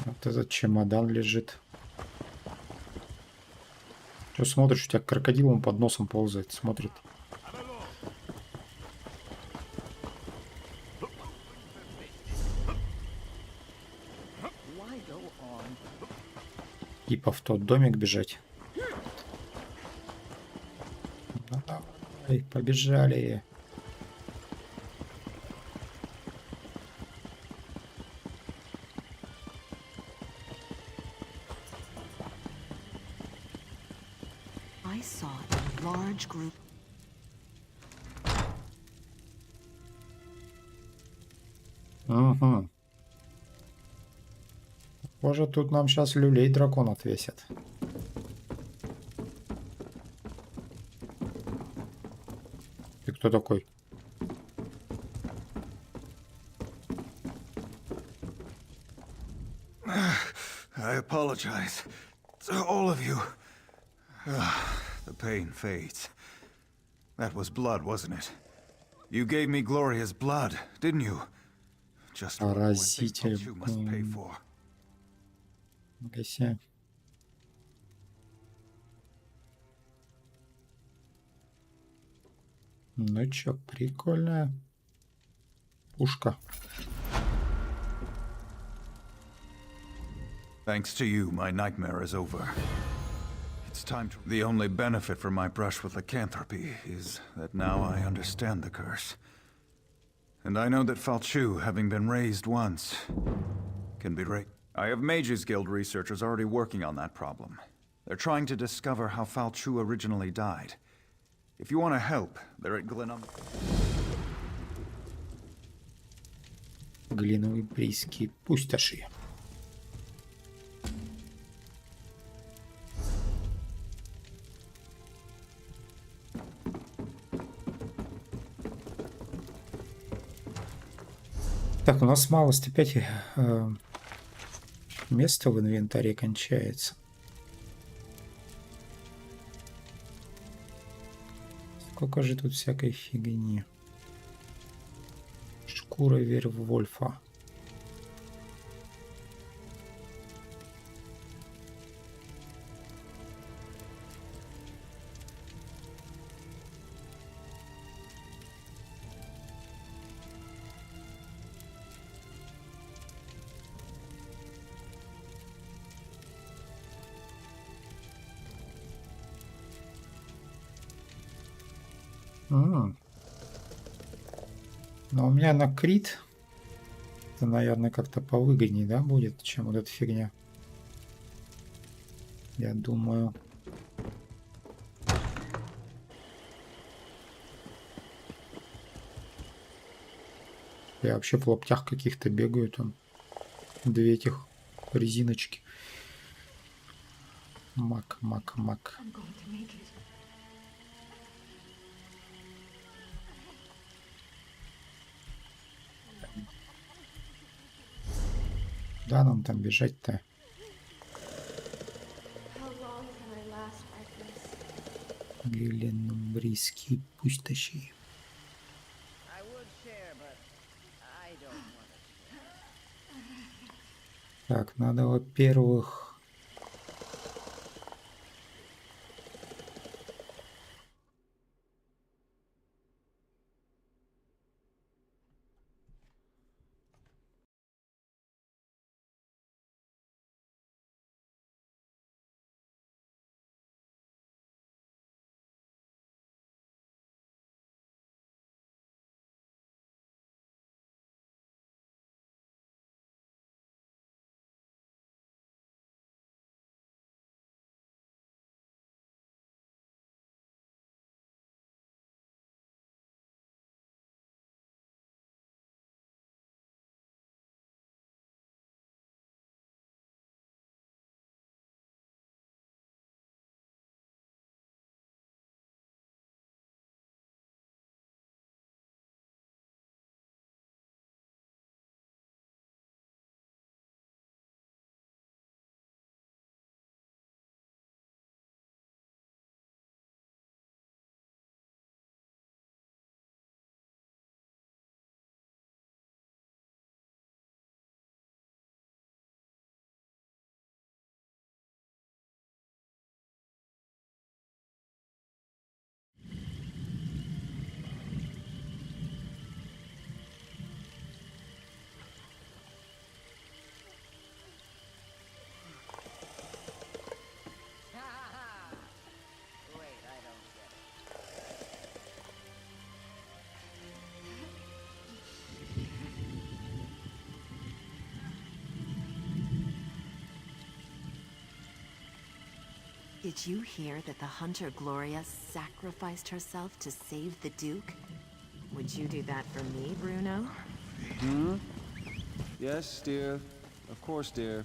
Вот этот чемодан лежит. Че смотришь? У тебя крокодил он под носом ползает, смотрит. Типа в тот домик бежать. Ну, давай, побежали. I saw a large group. Угу. Похоже, тут нам сейчас люлей дракон отвесит. Ты кто такой? I apologize to all of you. The pain fades. That was blood, wasn't it? You gave me Gloria's blood, didn't you? Just one more thing Паразитель. you must pay for. Ну-ка. Ну чё, прикольная пушка. Thanks to you, my nightmare is over. It's time to... The only benefit from my brush with lycanthropy is that now I understand the curse. And I know that Falchu, having been raised once, can be raised. I have Mages Guild researchers already working on that problem. They're trying to discover how Falchu originally died. If you want to help, they're at Glenham. Глиновые прииски пустоши. Так, у нас малость опять место в инвентаре кончается. Сколько же тут всякой фигни. Шкура вервольфа. Но у меня на крит это, наверное, как-то повыгоднее, да, будет, чем вот эта фигня. Я думаю. Я вообще в лаптях каких-то бегаю, там две этих резиночки. Мак. Куда нам там бежать-то? Геленбрийские пустоши. Так, надо, во-первых... Did you hear that the hunter Gloria sacrificed herself to save the Duke? Would you do that for me, Bruno? Hmm? Yes, dear. Of course, dear.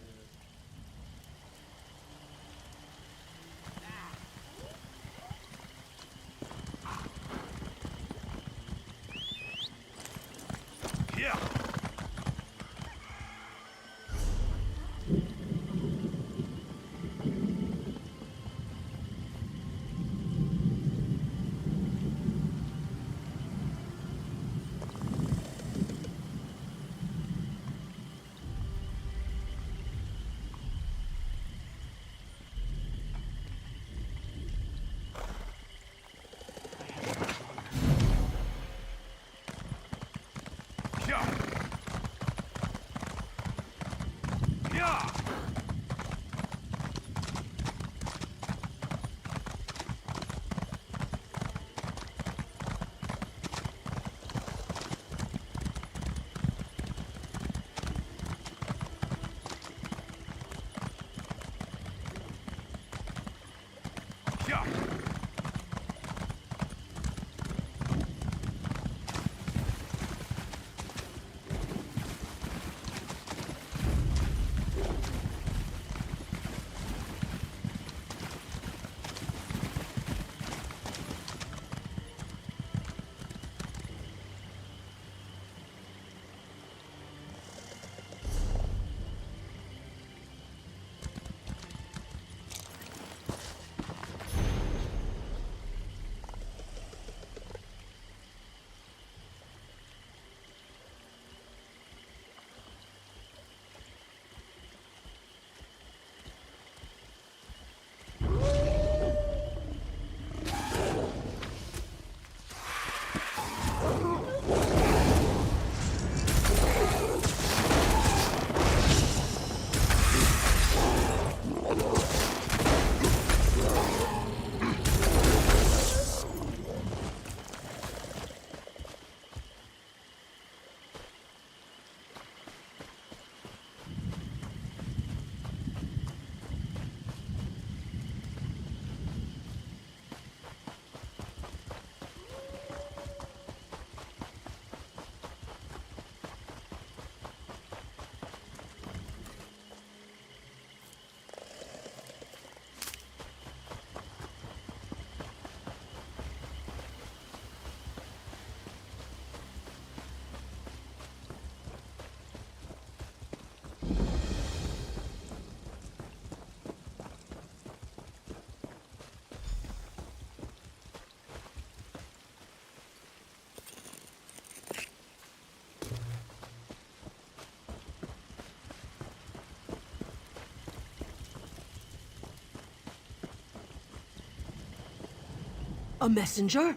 A messenger?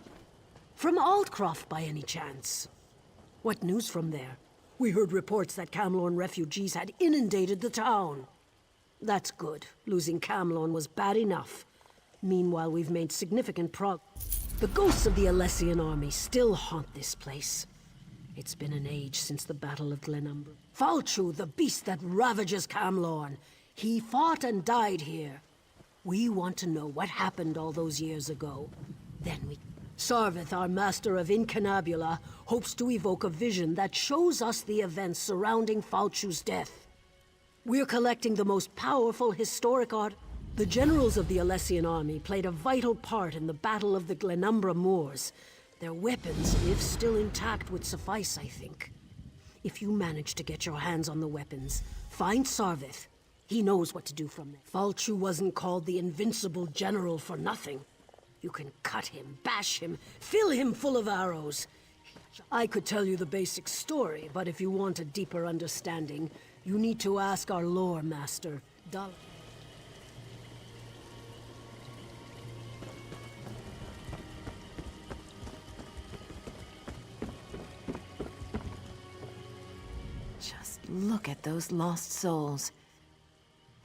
From Aldcroft, by any chance? What news from there? We heard reports that Camlorn refugees had inundated the town. That's good. Losing Camlorn was bad enough. Meanwhile, we've made significant The ghosts of the Alessian army still haunt this place. It's been an age since the Battle of Glenumbra. Falchu, the beast that ravages Camlorn. He fought and died here. We want to know what happened all those years ago. Then we... Sarvith, our master of Incunabula, hopes to evoke a vision that shows us the events surrounding Falchu's death. We're collecting the most powerful historic art. The generals of the Alessian army played a vital part in the Battle of the Glenumbra Moors. Their weapons, if still intact, would suffice, I think. If you manage to get your hands on the weapons, find Sarvith. He knows what to do from there. Falchu wasn't called the Invincible General for nothing. You can cut him, bash him, fill him full of arrows. I could tell you the basic story, but if you want a deeper understanding, you need to ask our lore master, Dal. Just look at those lost souls.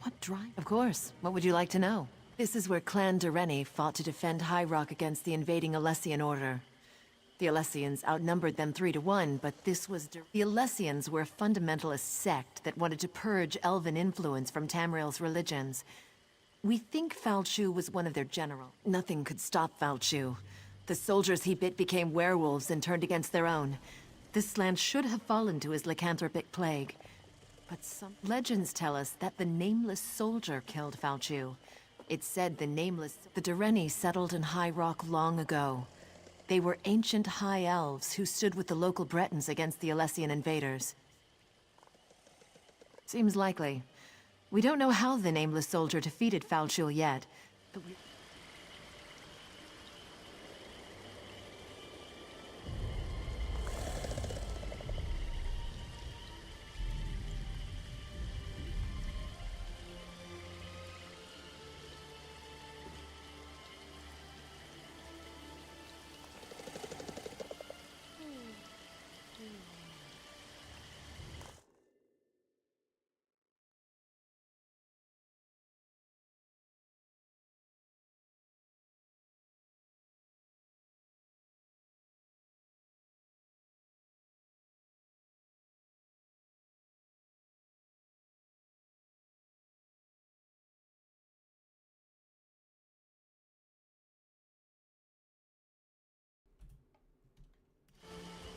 What drive? Of course. What would you like to know? This is where Clan Dureni fought to defend High Rock against the invading Alessian order. The Alessians outnumbered them 3-1, but this was... The Alessians were a fundamentalist sect that wanted to purge elven influence from Tamriel's religions. We think Falchu was one of their generals. Nothing could stop Falchu. The soldiers he bit became werewolves and turned against their own. This land should have fallen to his lycanthropic plague. But some legends tell us that the Nameless Soldier killed Falchu. It's said the Dureni settled in High Rock long ago. They were ancient High Elves who stood with the local Bretons against the Alessian invaders. Seems likely. We don't know how the Nameless Soldier defeated Falchu yet, but we...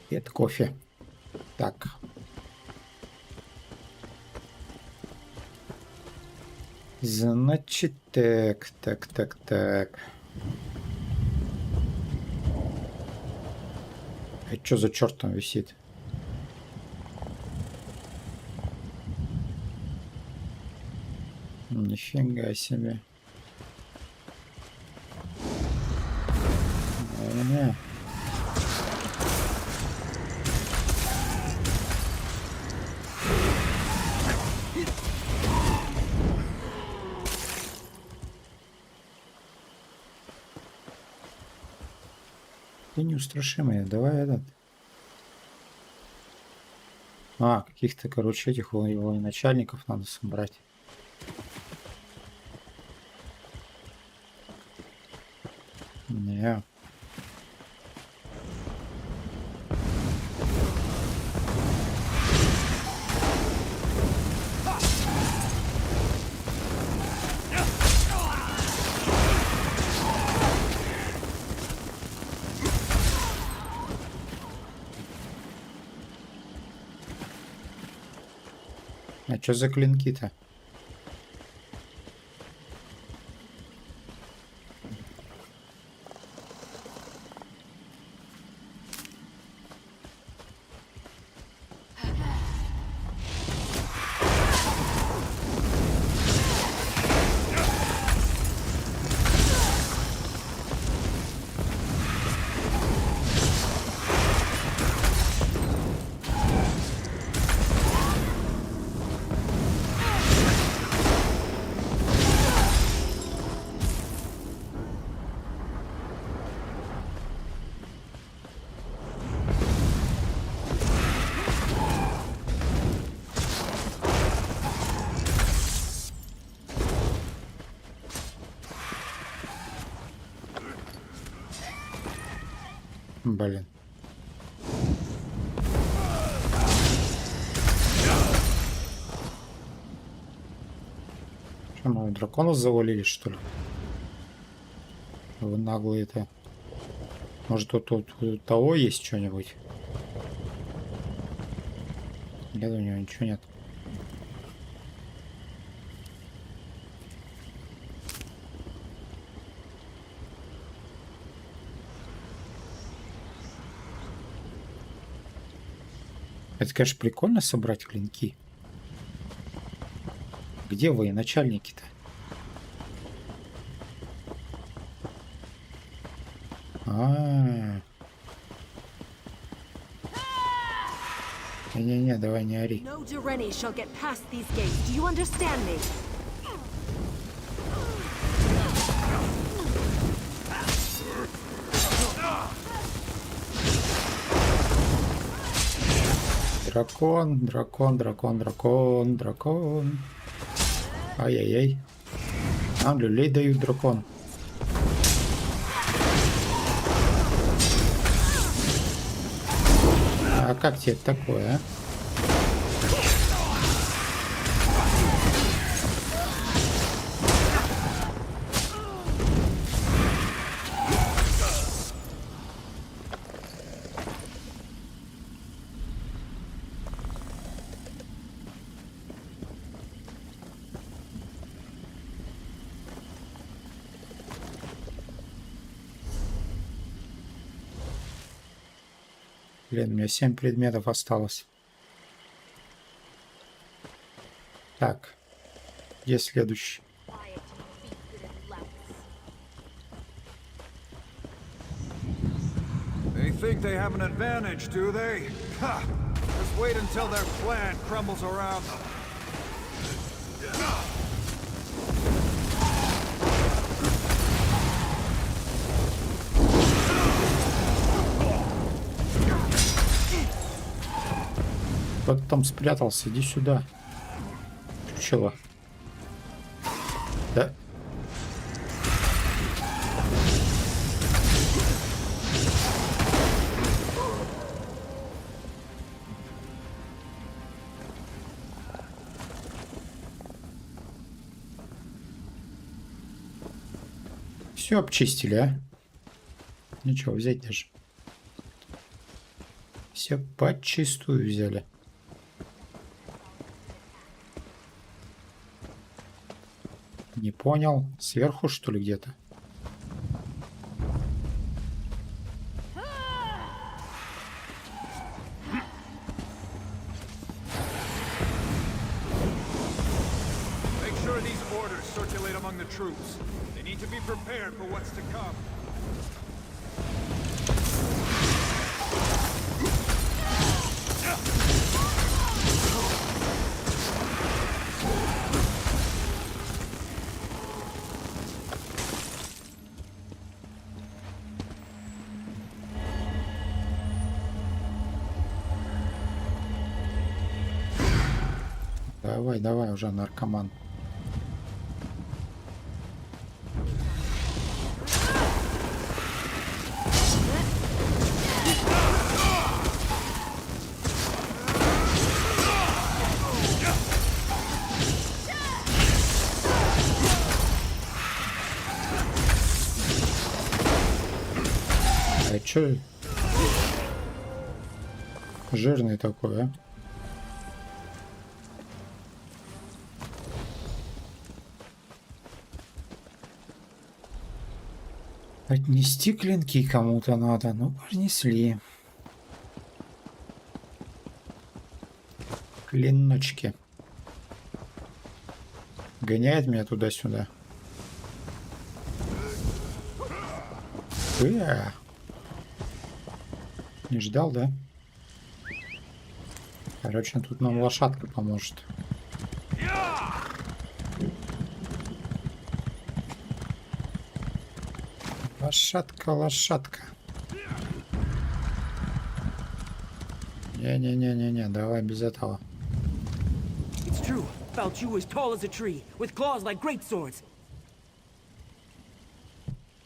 Это кофе. Так. Значит, так. А что за черт там висит? Нифига себе. Не. Ты неустрашимый, давай этот. Каких-то, короче, этих военачальников надо собрать. Не. А что за клинки-то? Блин. Что, мы драконов завалили, что ли? Вы наглые-то. Может, тут у того есть что-нибудь? Нет, у него ничего нет. Это, конечно, прикольно собрать клинки. Где военачальники-то? Не-не-не, давай не ори. No Dureni shall get past these gates. Do you understand me? Дракон, дракон, дракон, дракон, дракон. Ай-яй-яй. Нам люлей дают дракон. А как тебе это такое, а? Блин, у меня 7 предметов осталось. Так, где следующий? They think they have an advantage, do they? Ha! Just wait until their plan crumbles around them. Кто-то там спрятался, иди сюда. Чучело. Да. Все обчистили, а? Ничего, взять даже. Все подчистую взяли. Не понял. Сверху, что ли, где-то? Make sure these orders circulate among the troops. They need to be prepared for what's to come. Давай, давай уже, наркоман. А чё? Жирный такой, а? Отнести клинки кому-то надо. Ну, понесли. Клиночки. Гоняет меня туда-сюда. Не ждал, да? Короче, тут нам лошадка поможет. Лошадка, лошадка. Не-не-не-не-не, давай без этого. It's true. Found you as tall as a tree, with claws like great swords.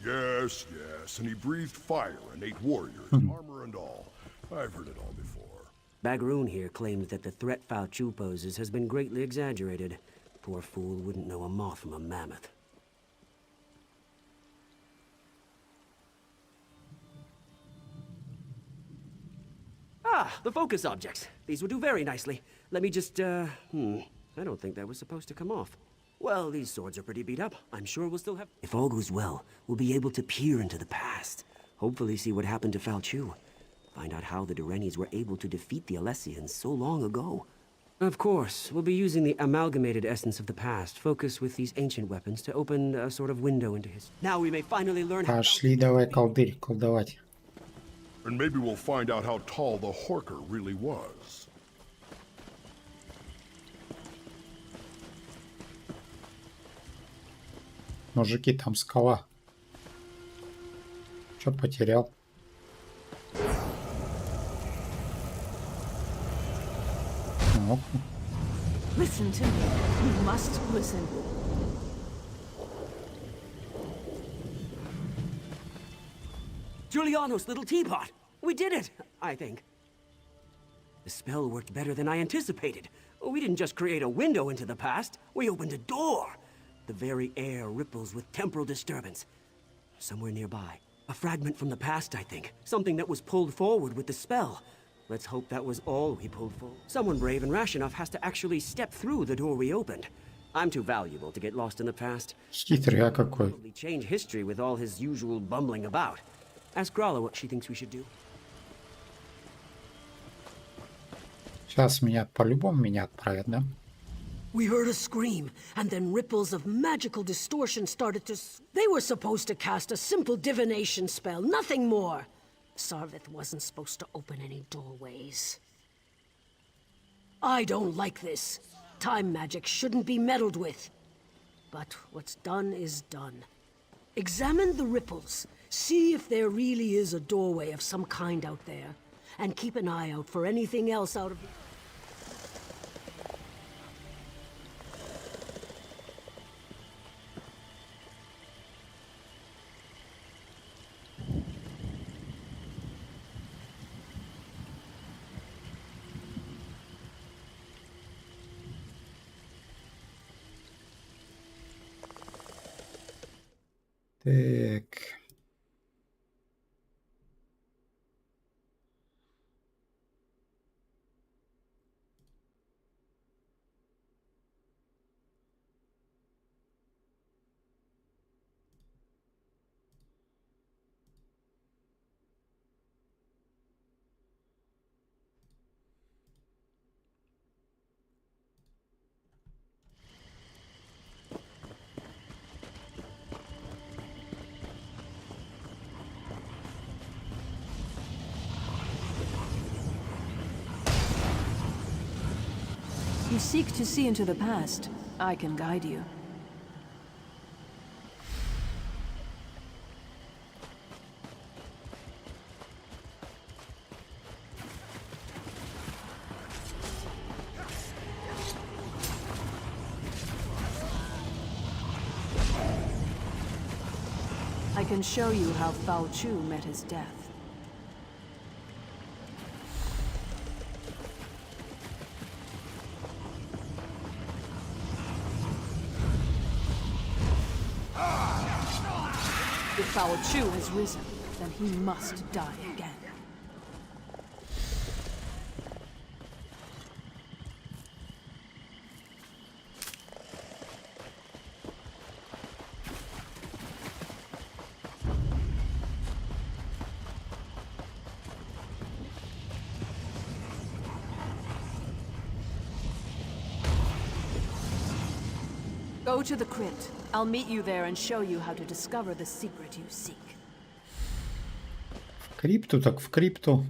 Yes, yes. Yes, and he breathed fire and ate warriors, armor and all. I've heard it all before. Bagroon here claims that the threat Fao Chu poses has been greatly exaggerated. Poor fool wouldn't know a moth from a mammoth. Ah, the focus objects. These will do very nicely. Let me just, I don't think that was supposed to come off. Well, these swords are pretty beat up. I'm sure we'll still have... If all goes well, we'll be able to peer into the past. Hopefully see what happened to Fao Chu. Find out how the Durenis were able to defeat the Alessians so long ago. Of course, we'll be using the amalgamated essence of the past, focus with these ancient weapons to open a sort of window into history. Now we may finally learn how... Пошли давай колдырь, колдовать. And maybe we'll find out how tall the Horker really was. Мужики, там скала. Чё потерял? Ну. Listen to me. You must listen. Giuliano's little teapot! We did it, I think. The spell worked better than I anticipated. We didn't just create a window into the past, we opened a door. The very air ripples with temporal disturbance. Somewhere nearby. A fragment from the past, I think. Something that was pulled forward with the spell. Let's hope that was all we pulled forward. Someone brave and rash enough has to actually step through the door we opened. I'm too valuable to get lost in the past. Хитрый, а какой. Probably change history with all his usual bumbling about. Ask Gralla what she thinks we should do. Сейчас по-любому меня отправят, да? We heard a scream, and then ripples of magical distortion started to... They were supposed to cast a simple divination spell, nothing more. Sarvith wasn't supposed to open any doorways. I don't like this. Time magic shouldn't be meddled with. But what's done is done. Examine the ripples. See if there really is a doorway of some kind out there. And keep an eye out for anything else out of... Так. You seek to see into the past. I can guide you. I can show you how Fao Chu met his death. If Fao Chu has risen, then he must die again. Go to the crypt. I'll meet you there and show you how to discover the secret you seek. В крипту, так в крипту.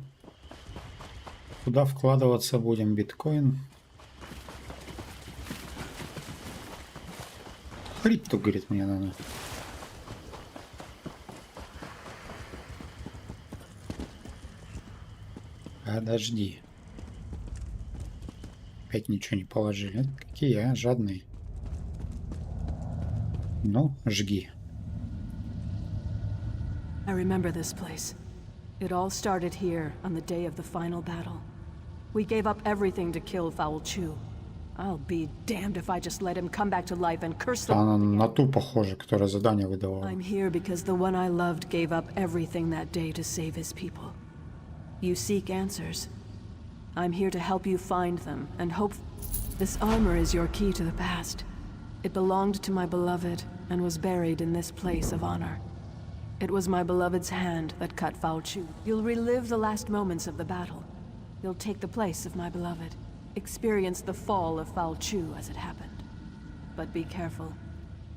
Куда вкладываться будем? Биткоин. В крипту, говорит, мне надо. Подожди. Опять ничего не положили. Какие, жадные. Ну, жги. I remember this place. It all started here on the day of the final battle. We gave up everything to kill Foul Chew. I'll be damned if I just let him come back to life and curse the... Она на ту похожа, которая задание выдавала. I'm here because the one I loved gave up everything that day to save his people. You seek answers. I'm here to help you find them, and hope... This armor is your key to the past. It belonged to my beloved, and was buried in this place of honor. It was my beloved's hand that cut Foul Chew. You'll relive the last moments of the battle. You'll take the place of my beloved. Experience the fall of Foul Chew as it happened. But be careful.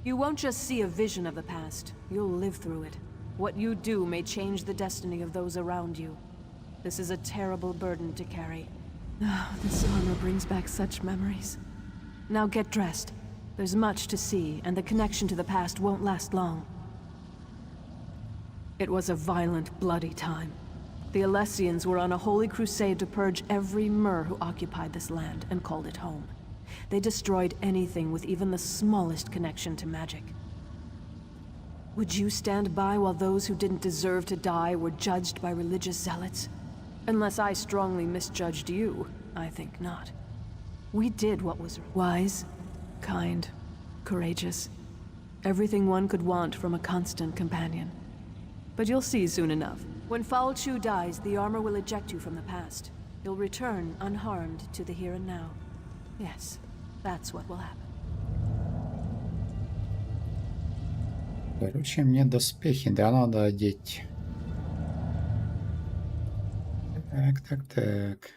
You won't just see a vision of the past. You'll live through it. What you do may change the destiny of those around you. This is a terrible burden to carry. Oh, this armor brings back such memories. Now get dressed. There's much to see, and the connection to the past won't last long. It was a violent, bloody time. The Alessians were on a holy crusade to purge every Mer who occupied this land and called it home. They destroyed anything with even the smallest connection to magic. Would you stand by while those who didn't deserve to die were judged by religious zealots? Unless I strongly misjudged you, I think not. We did what was wise, kind, courageous. Everything one could want from a constant companion. But you'll see soon enough. When Foul Chew dies, the armor will eject you from the past. You'll return unharmed to the here and now. Yes, that's what will happen. Короче, мне доспехи, да, надо одеть. Так.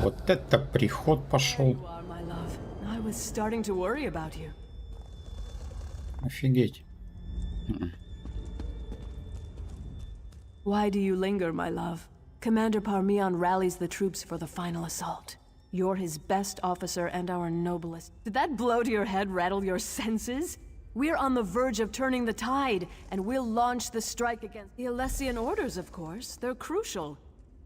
Вот это приход пошел. Офигеть. Why do you linger, my love? Commander Parmeon rallies the troops for the final assault. You're his best officer and our noblest. Did that blow to your head rattle your senses? We're on the verge of turning the tide, and we'll launch the strike against the Alessian orders, of course. They're crucial.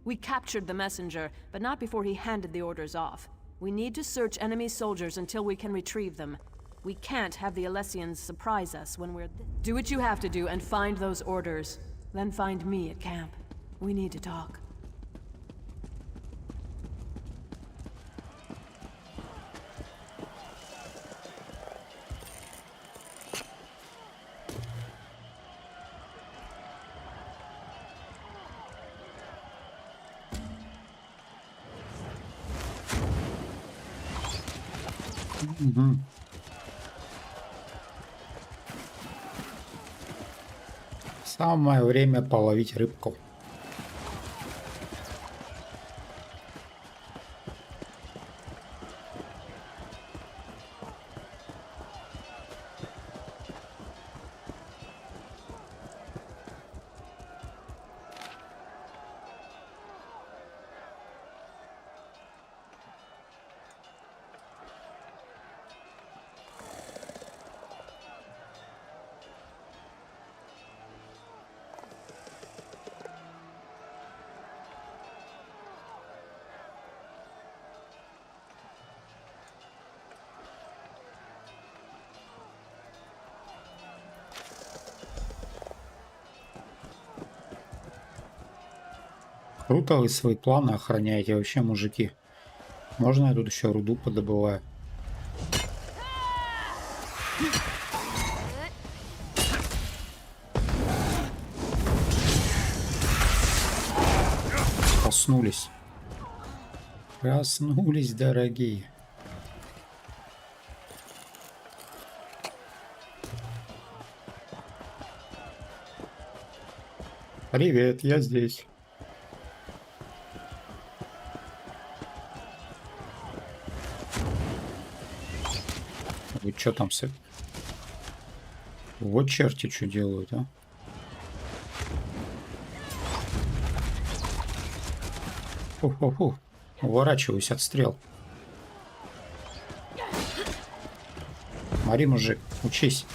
We captured the messenger, but not before he handed the orders off. We need to search enemy soldiers until we can retrieve them. We can't have the Alessians surprise us when we're... Do what you have to do and find those orders. Then find me at camp. We need to talk. Угу. Самое время половить рыбку. Круто вы свои планы охраняете вообще, мужики. Можно я тут еще руду подобываю? Проснулись. Проснулись, дорогие. Привет, я здесь. Вы что там с... Вот черти что делают, а. Фу-фу-фу. Уворачиваюсь от стрел. Смотри, мужик, учись.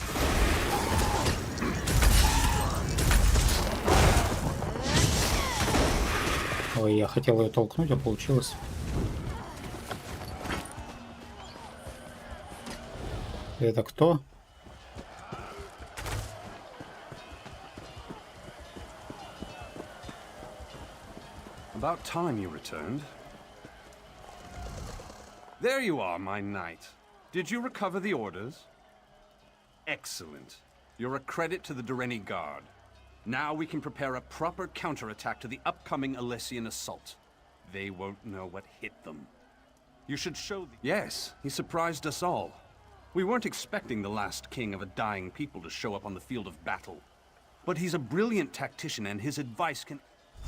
Ой, я хотел ее толкнуть, а получилось. Это кто? About time you returned. There you are, my knight. Did you recover the orders? Excellent. You're a credit to the Durrani Guard. Now we can prepare a proper counterattack to the upcoming Alessian assault. They won't know what hit them. You should show the— Yes, he surprised us all. We weren't expecting the last king of a dying people to show up on the field of battle. But he's a brilliant tactician and his advice can—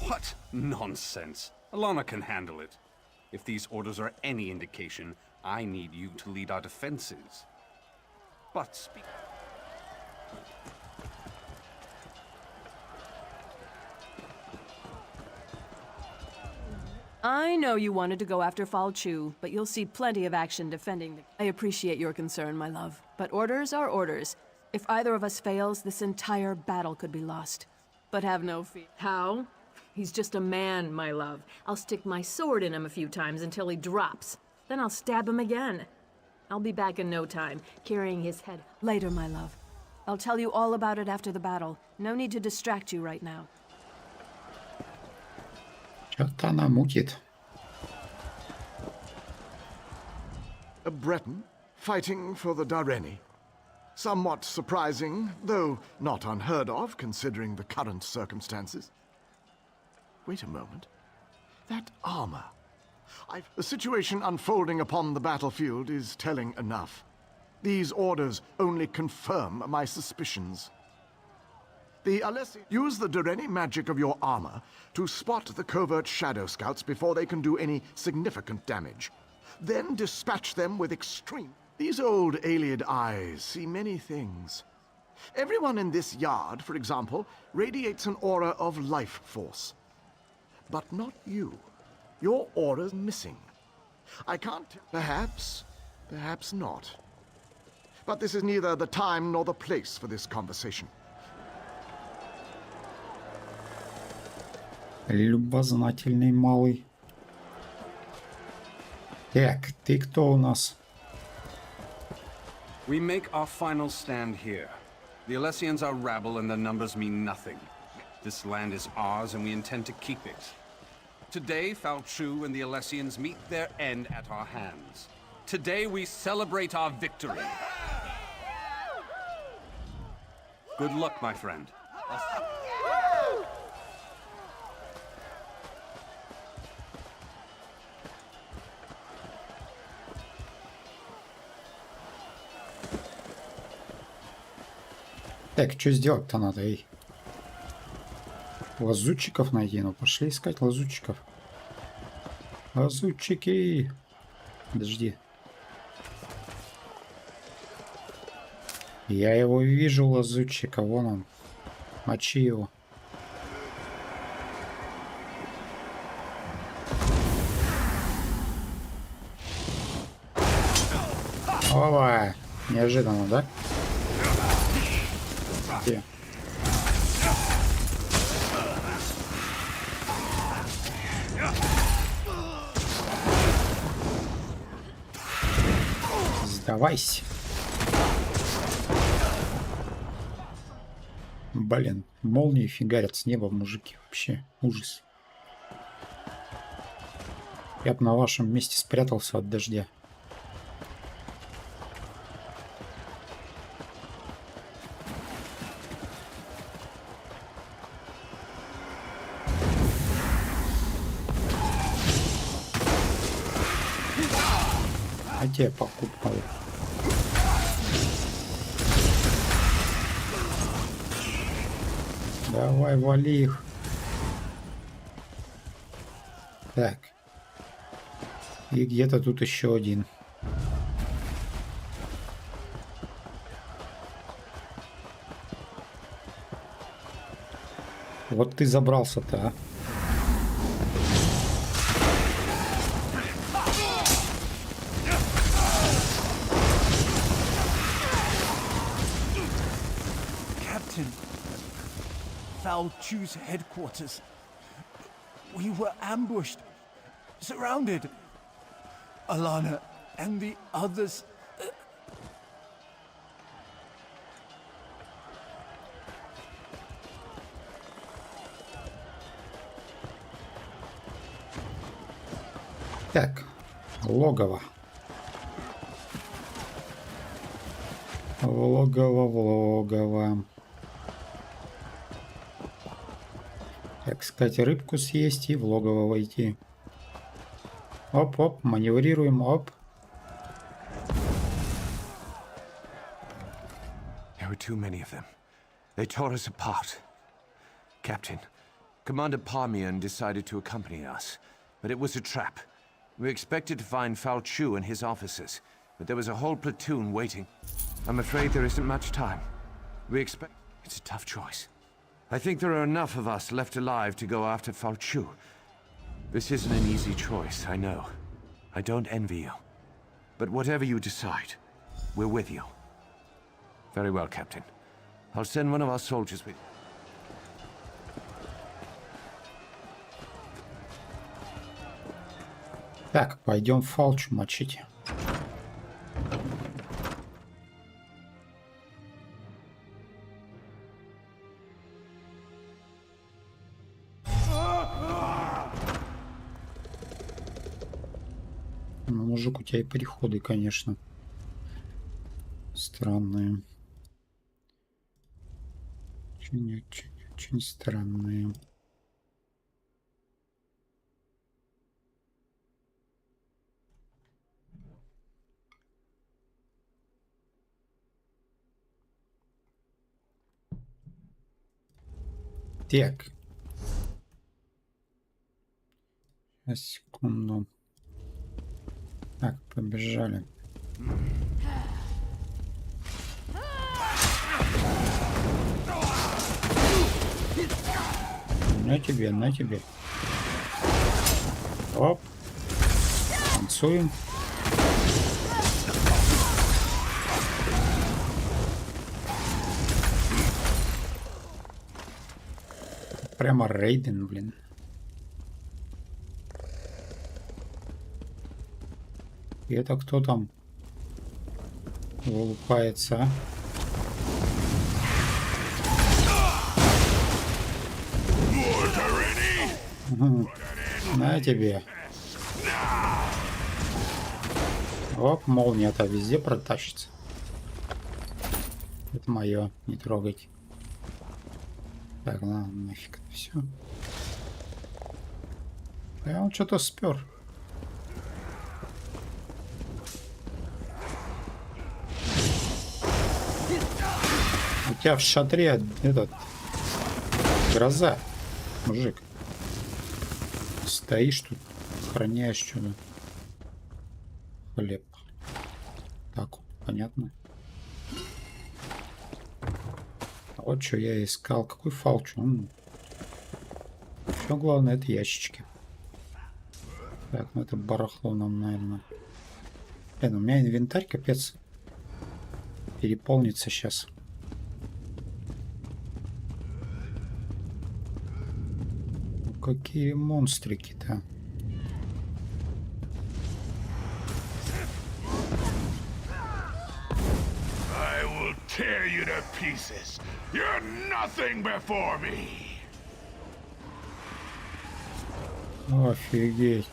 What? Nonsense. Alana can handle it. If these orders are any indication, I need you to lead our defenses. But speak— I know you wanted to go after Falchu, but you'll see plenty of action defending the— I appreciate your concern, my love, but orders are orders. If either of us fails, this entire battle could be lost. But have no fear. How? He's just a man, my love. I'll stick my sword in him a few times until he drops. Then I'll stab him again. I'll be back in no time, carrying his head. Later, my love. I'll tell you all about it after the battle. No need to distract you right now. Что-то она мутит. A Breton fighting for the Durrani. Somewhat surprising, though not unheard of considering the current circumstances. Wait a moment. That armor. The situation unfolding upon the battlefield is telling enough. These orders only confirm my suspicions. The Alessians use the Durrani magic of your armor to spot the covert shadow scouts before they can do any significant damage. Then dispatch them with extreme— These old Aliad eyes see many things. Everyone in this yard, for example, radiates an aura of life force. But not you. Your aura's missing. I can't— Perhaps, perhaps not. But this is neither the time nor the place for this conversation. Любознательный малый. Так, ты кто у нас? We make our final stand here. The Alessians are rabble and their numbers mean nothing. This land is ours and we intend to keep it. Today, Falchu and the Alessians meet their end at our hands. Today we celebrate our victory. Good luck, my friend. Так, что сделать-то надо, эй? Лазутчиков найти, ну пошли искать лазутчиков. Лазутчики! Подожди. Я его вижу, лазутчика, вон он. Мочи его. Ова! Неожиданно, да? Где? Сдавайся. Блин, молнии фигарят с неба, мужики. Вообще ужас. Я бы на вашем месте спрятался от дождя. А тебе покупку. Давай, вали их. Так. И где-то тут еще один. Вот ты забрался-то, а. Captain, Falchu's headquarters. We were ambushed, surrounded. Alana and the others. Так, логово. В логово. Так, кстати, рыбку съесть и в логово войти. Оп-оп, маневрируем, оп. There were too many of them. They tore us apart. Captain, Commander Parmian decided to accompany us, but it was a trap. We expected to find Falchu and his officers, but there was a whole platoon waiting. I'm afraid there isn't much time. It's a tough choice. I think there are enough of us left alive to go after Falchu. This isn't an easy choice, I know. I don't envy you. But whatever you decide, we're with you. Very well, Captain. I'll send one of our soldiers with you. Так, пойдем Фалчу мочить. Ну, мужик, у тебя и переходы, конечно, странные. Очень странные. Так. Сейчас, секунду. Так, побежали. На тебе, на тебе. Оп. Танцуем. Прямо Рейден, блин. И это кто там вылупается, а? На тебе. Оп, молния-то везде протащится. Это мое, не трогать. Так, на, нафиг это все. А он что-то спер. У тебя в шатре этот гроза, мужик. Стоишь тут, охраняешь что-то. Хлеб. Так, понятно. А вот что я искал. Какой Фалчу? Все главное, это ящички. Так, ну это барахло нам, наверное. Блин, у меня инвентарь, капец, переполнится сейчас. Какие монстрики-то? I will tear you to pieces. You're nothing before me. Офигеть.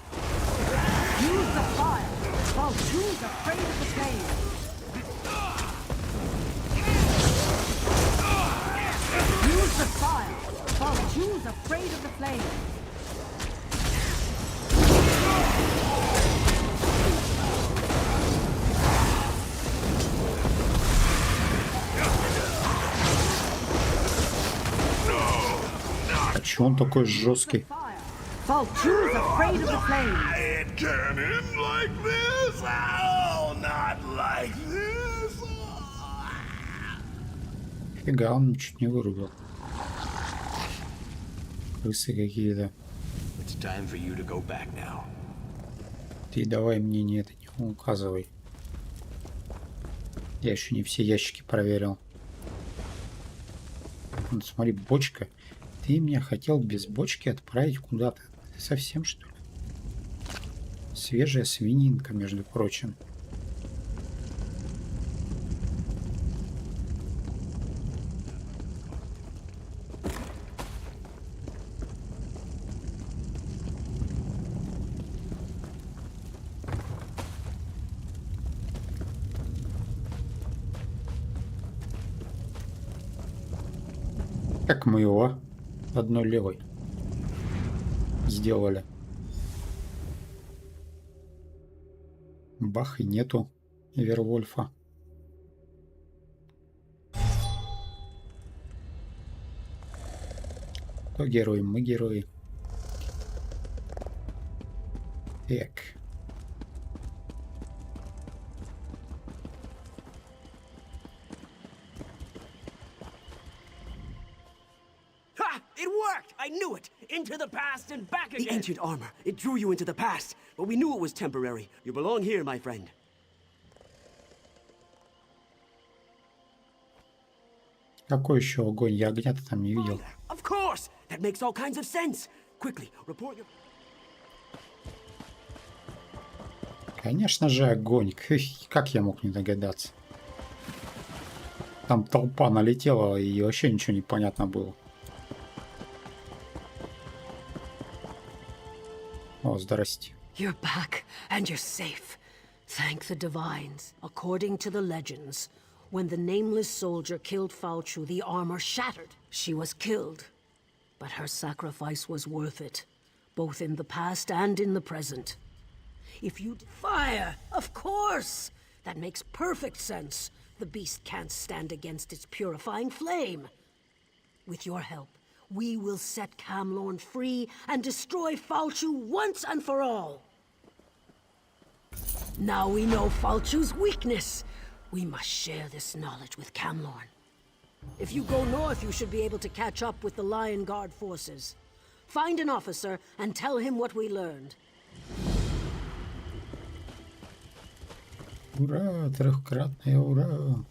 Use the fire. Falchu's afraid of the flame. Use the fire. Falchu's afraid of the flame. А чё он такой жесткий? Falchu's afraid of the flame. It can end like this. Oh, not like this. Фига, он чуть не вырубил. Крысы какие-то. It's time for you to go back now. Ты давай мне не это не указывай. Я еще не все ящики проверил. Вот смотри, бочка. Ты меня хотел без бочки отправить куда-то. Ты совсем что ли? Свежая свининка, между прочим. Как мы его одной левой сделали. Бах, и нету вервольфа. Кто герой? Мы герои. Так. Ha! It worked! I knew it! Into the past and back again! The ancient armor. It drew you into the past. But we knew it was temporary. You belong here, my friend. Какой еще огонь? Я огня-то там не видел. Of course! That makes all kinds of sense. Quickly, report your... Конечно же, огонь. Как я мог не догадаться? Там толпа налетела, и вообще ничего не понятно было. О, здрасте. You're back, and you're safe. Thank the divines. According to the legends, when the nameless soldier killed Falchu, the armor shattered. She was killed, but her sacrifice was worth it, both in the past and in the present. If you... Fire! Of course! That makes perfect sense. The beast can't stand against its purifying flame. With your help, we will set Camlorn free and destroy Falchu once and for all. Now we know Falchu's weakness. We must share this knowledge with Camlorn. If you go north, you should be able to catch up with the Lion Guard forces. Find an officer and tell him what we learned. Ура! Трехкратное ура!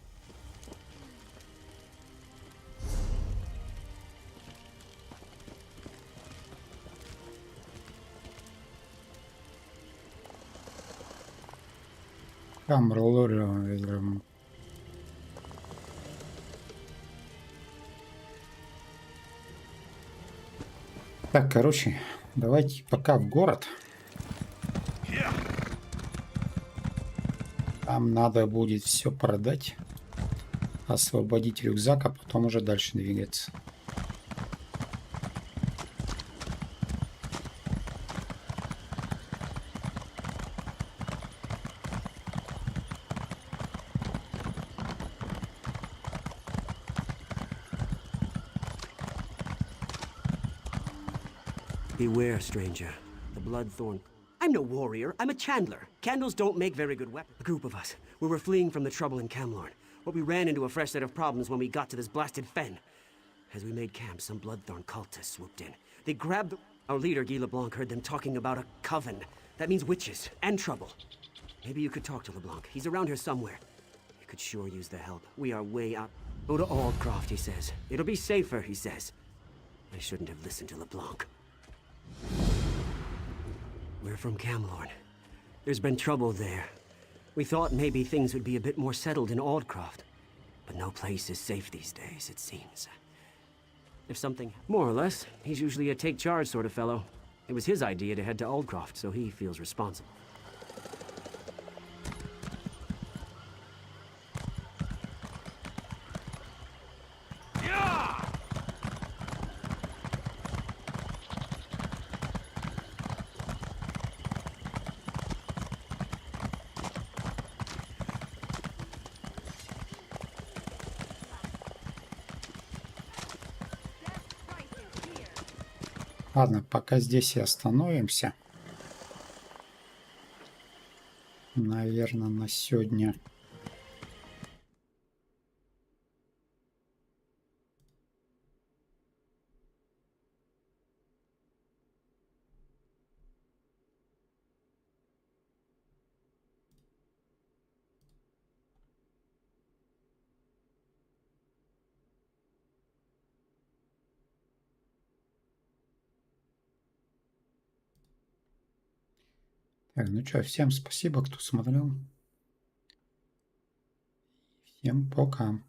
Камерлором. Так, короче, давайте пока в город. Там надо будет все продать, освободить рюкзак, а потом уже дальше двигаться. Beware, stranger. The Bloodthorn. I'm no warrior. I'm a chandler. Candles don't make very good weapons. A group of us. We were fleeing from the trouble in Camlorn, but we ran into a fresh set of problems when we got to this blasted fen. As we made camp, some Bloodthorn cultists swooped in. They grabbed our leader, Guy LeBlanc, heard them talking about a coven. That means witches and trouble. Maybe you could talk to LeBlanc. He's around here somewhere. You could sure use the help. We are way out. Go to Aldcroft, he says. It'll be safer, he says. I shouldn't have listened to LeBlanc. We're from Camlorn. There's been trouble there. We thought maybe things would be a bit more settled in Aldcroft. But no place is safe these days, it seems. If something... More or less. He's usually a take-charge sort of fellow. It was his idea to head to Aldcroft, so he feels responsible. Ладно, пока здесь и остановимся. Наверное, на сегодня. Так, ну что, всем спасибо, кто смотрел. Всем пока.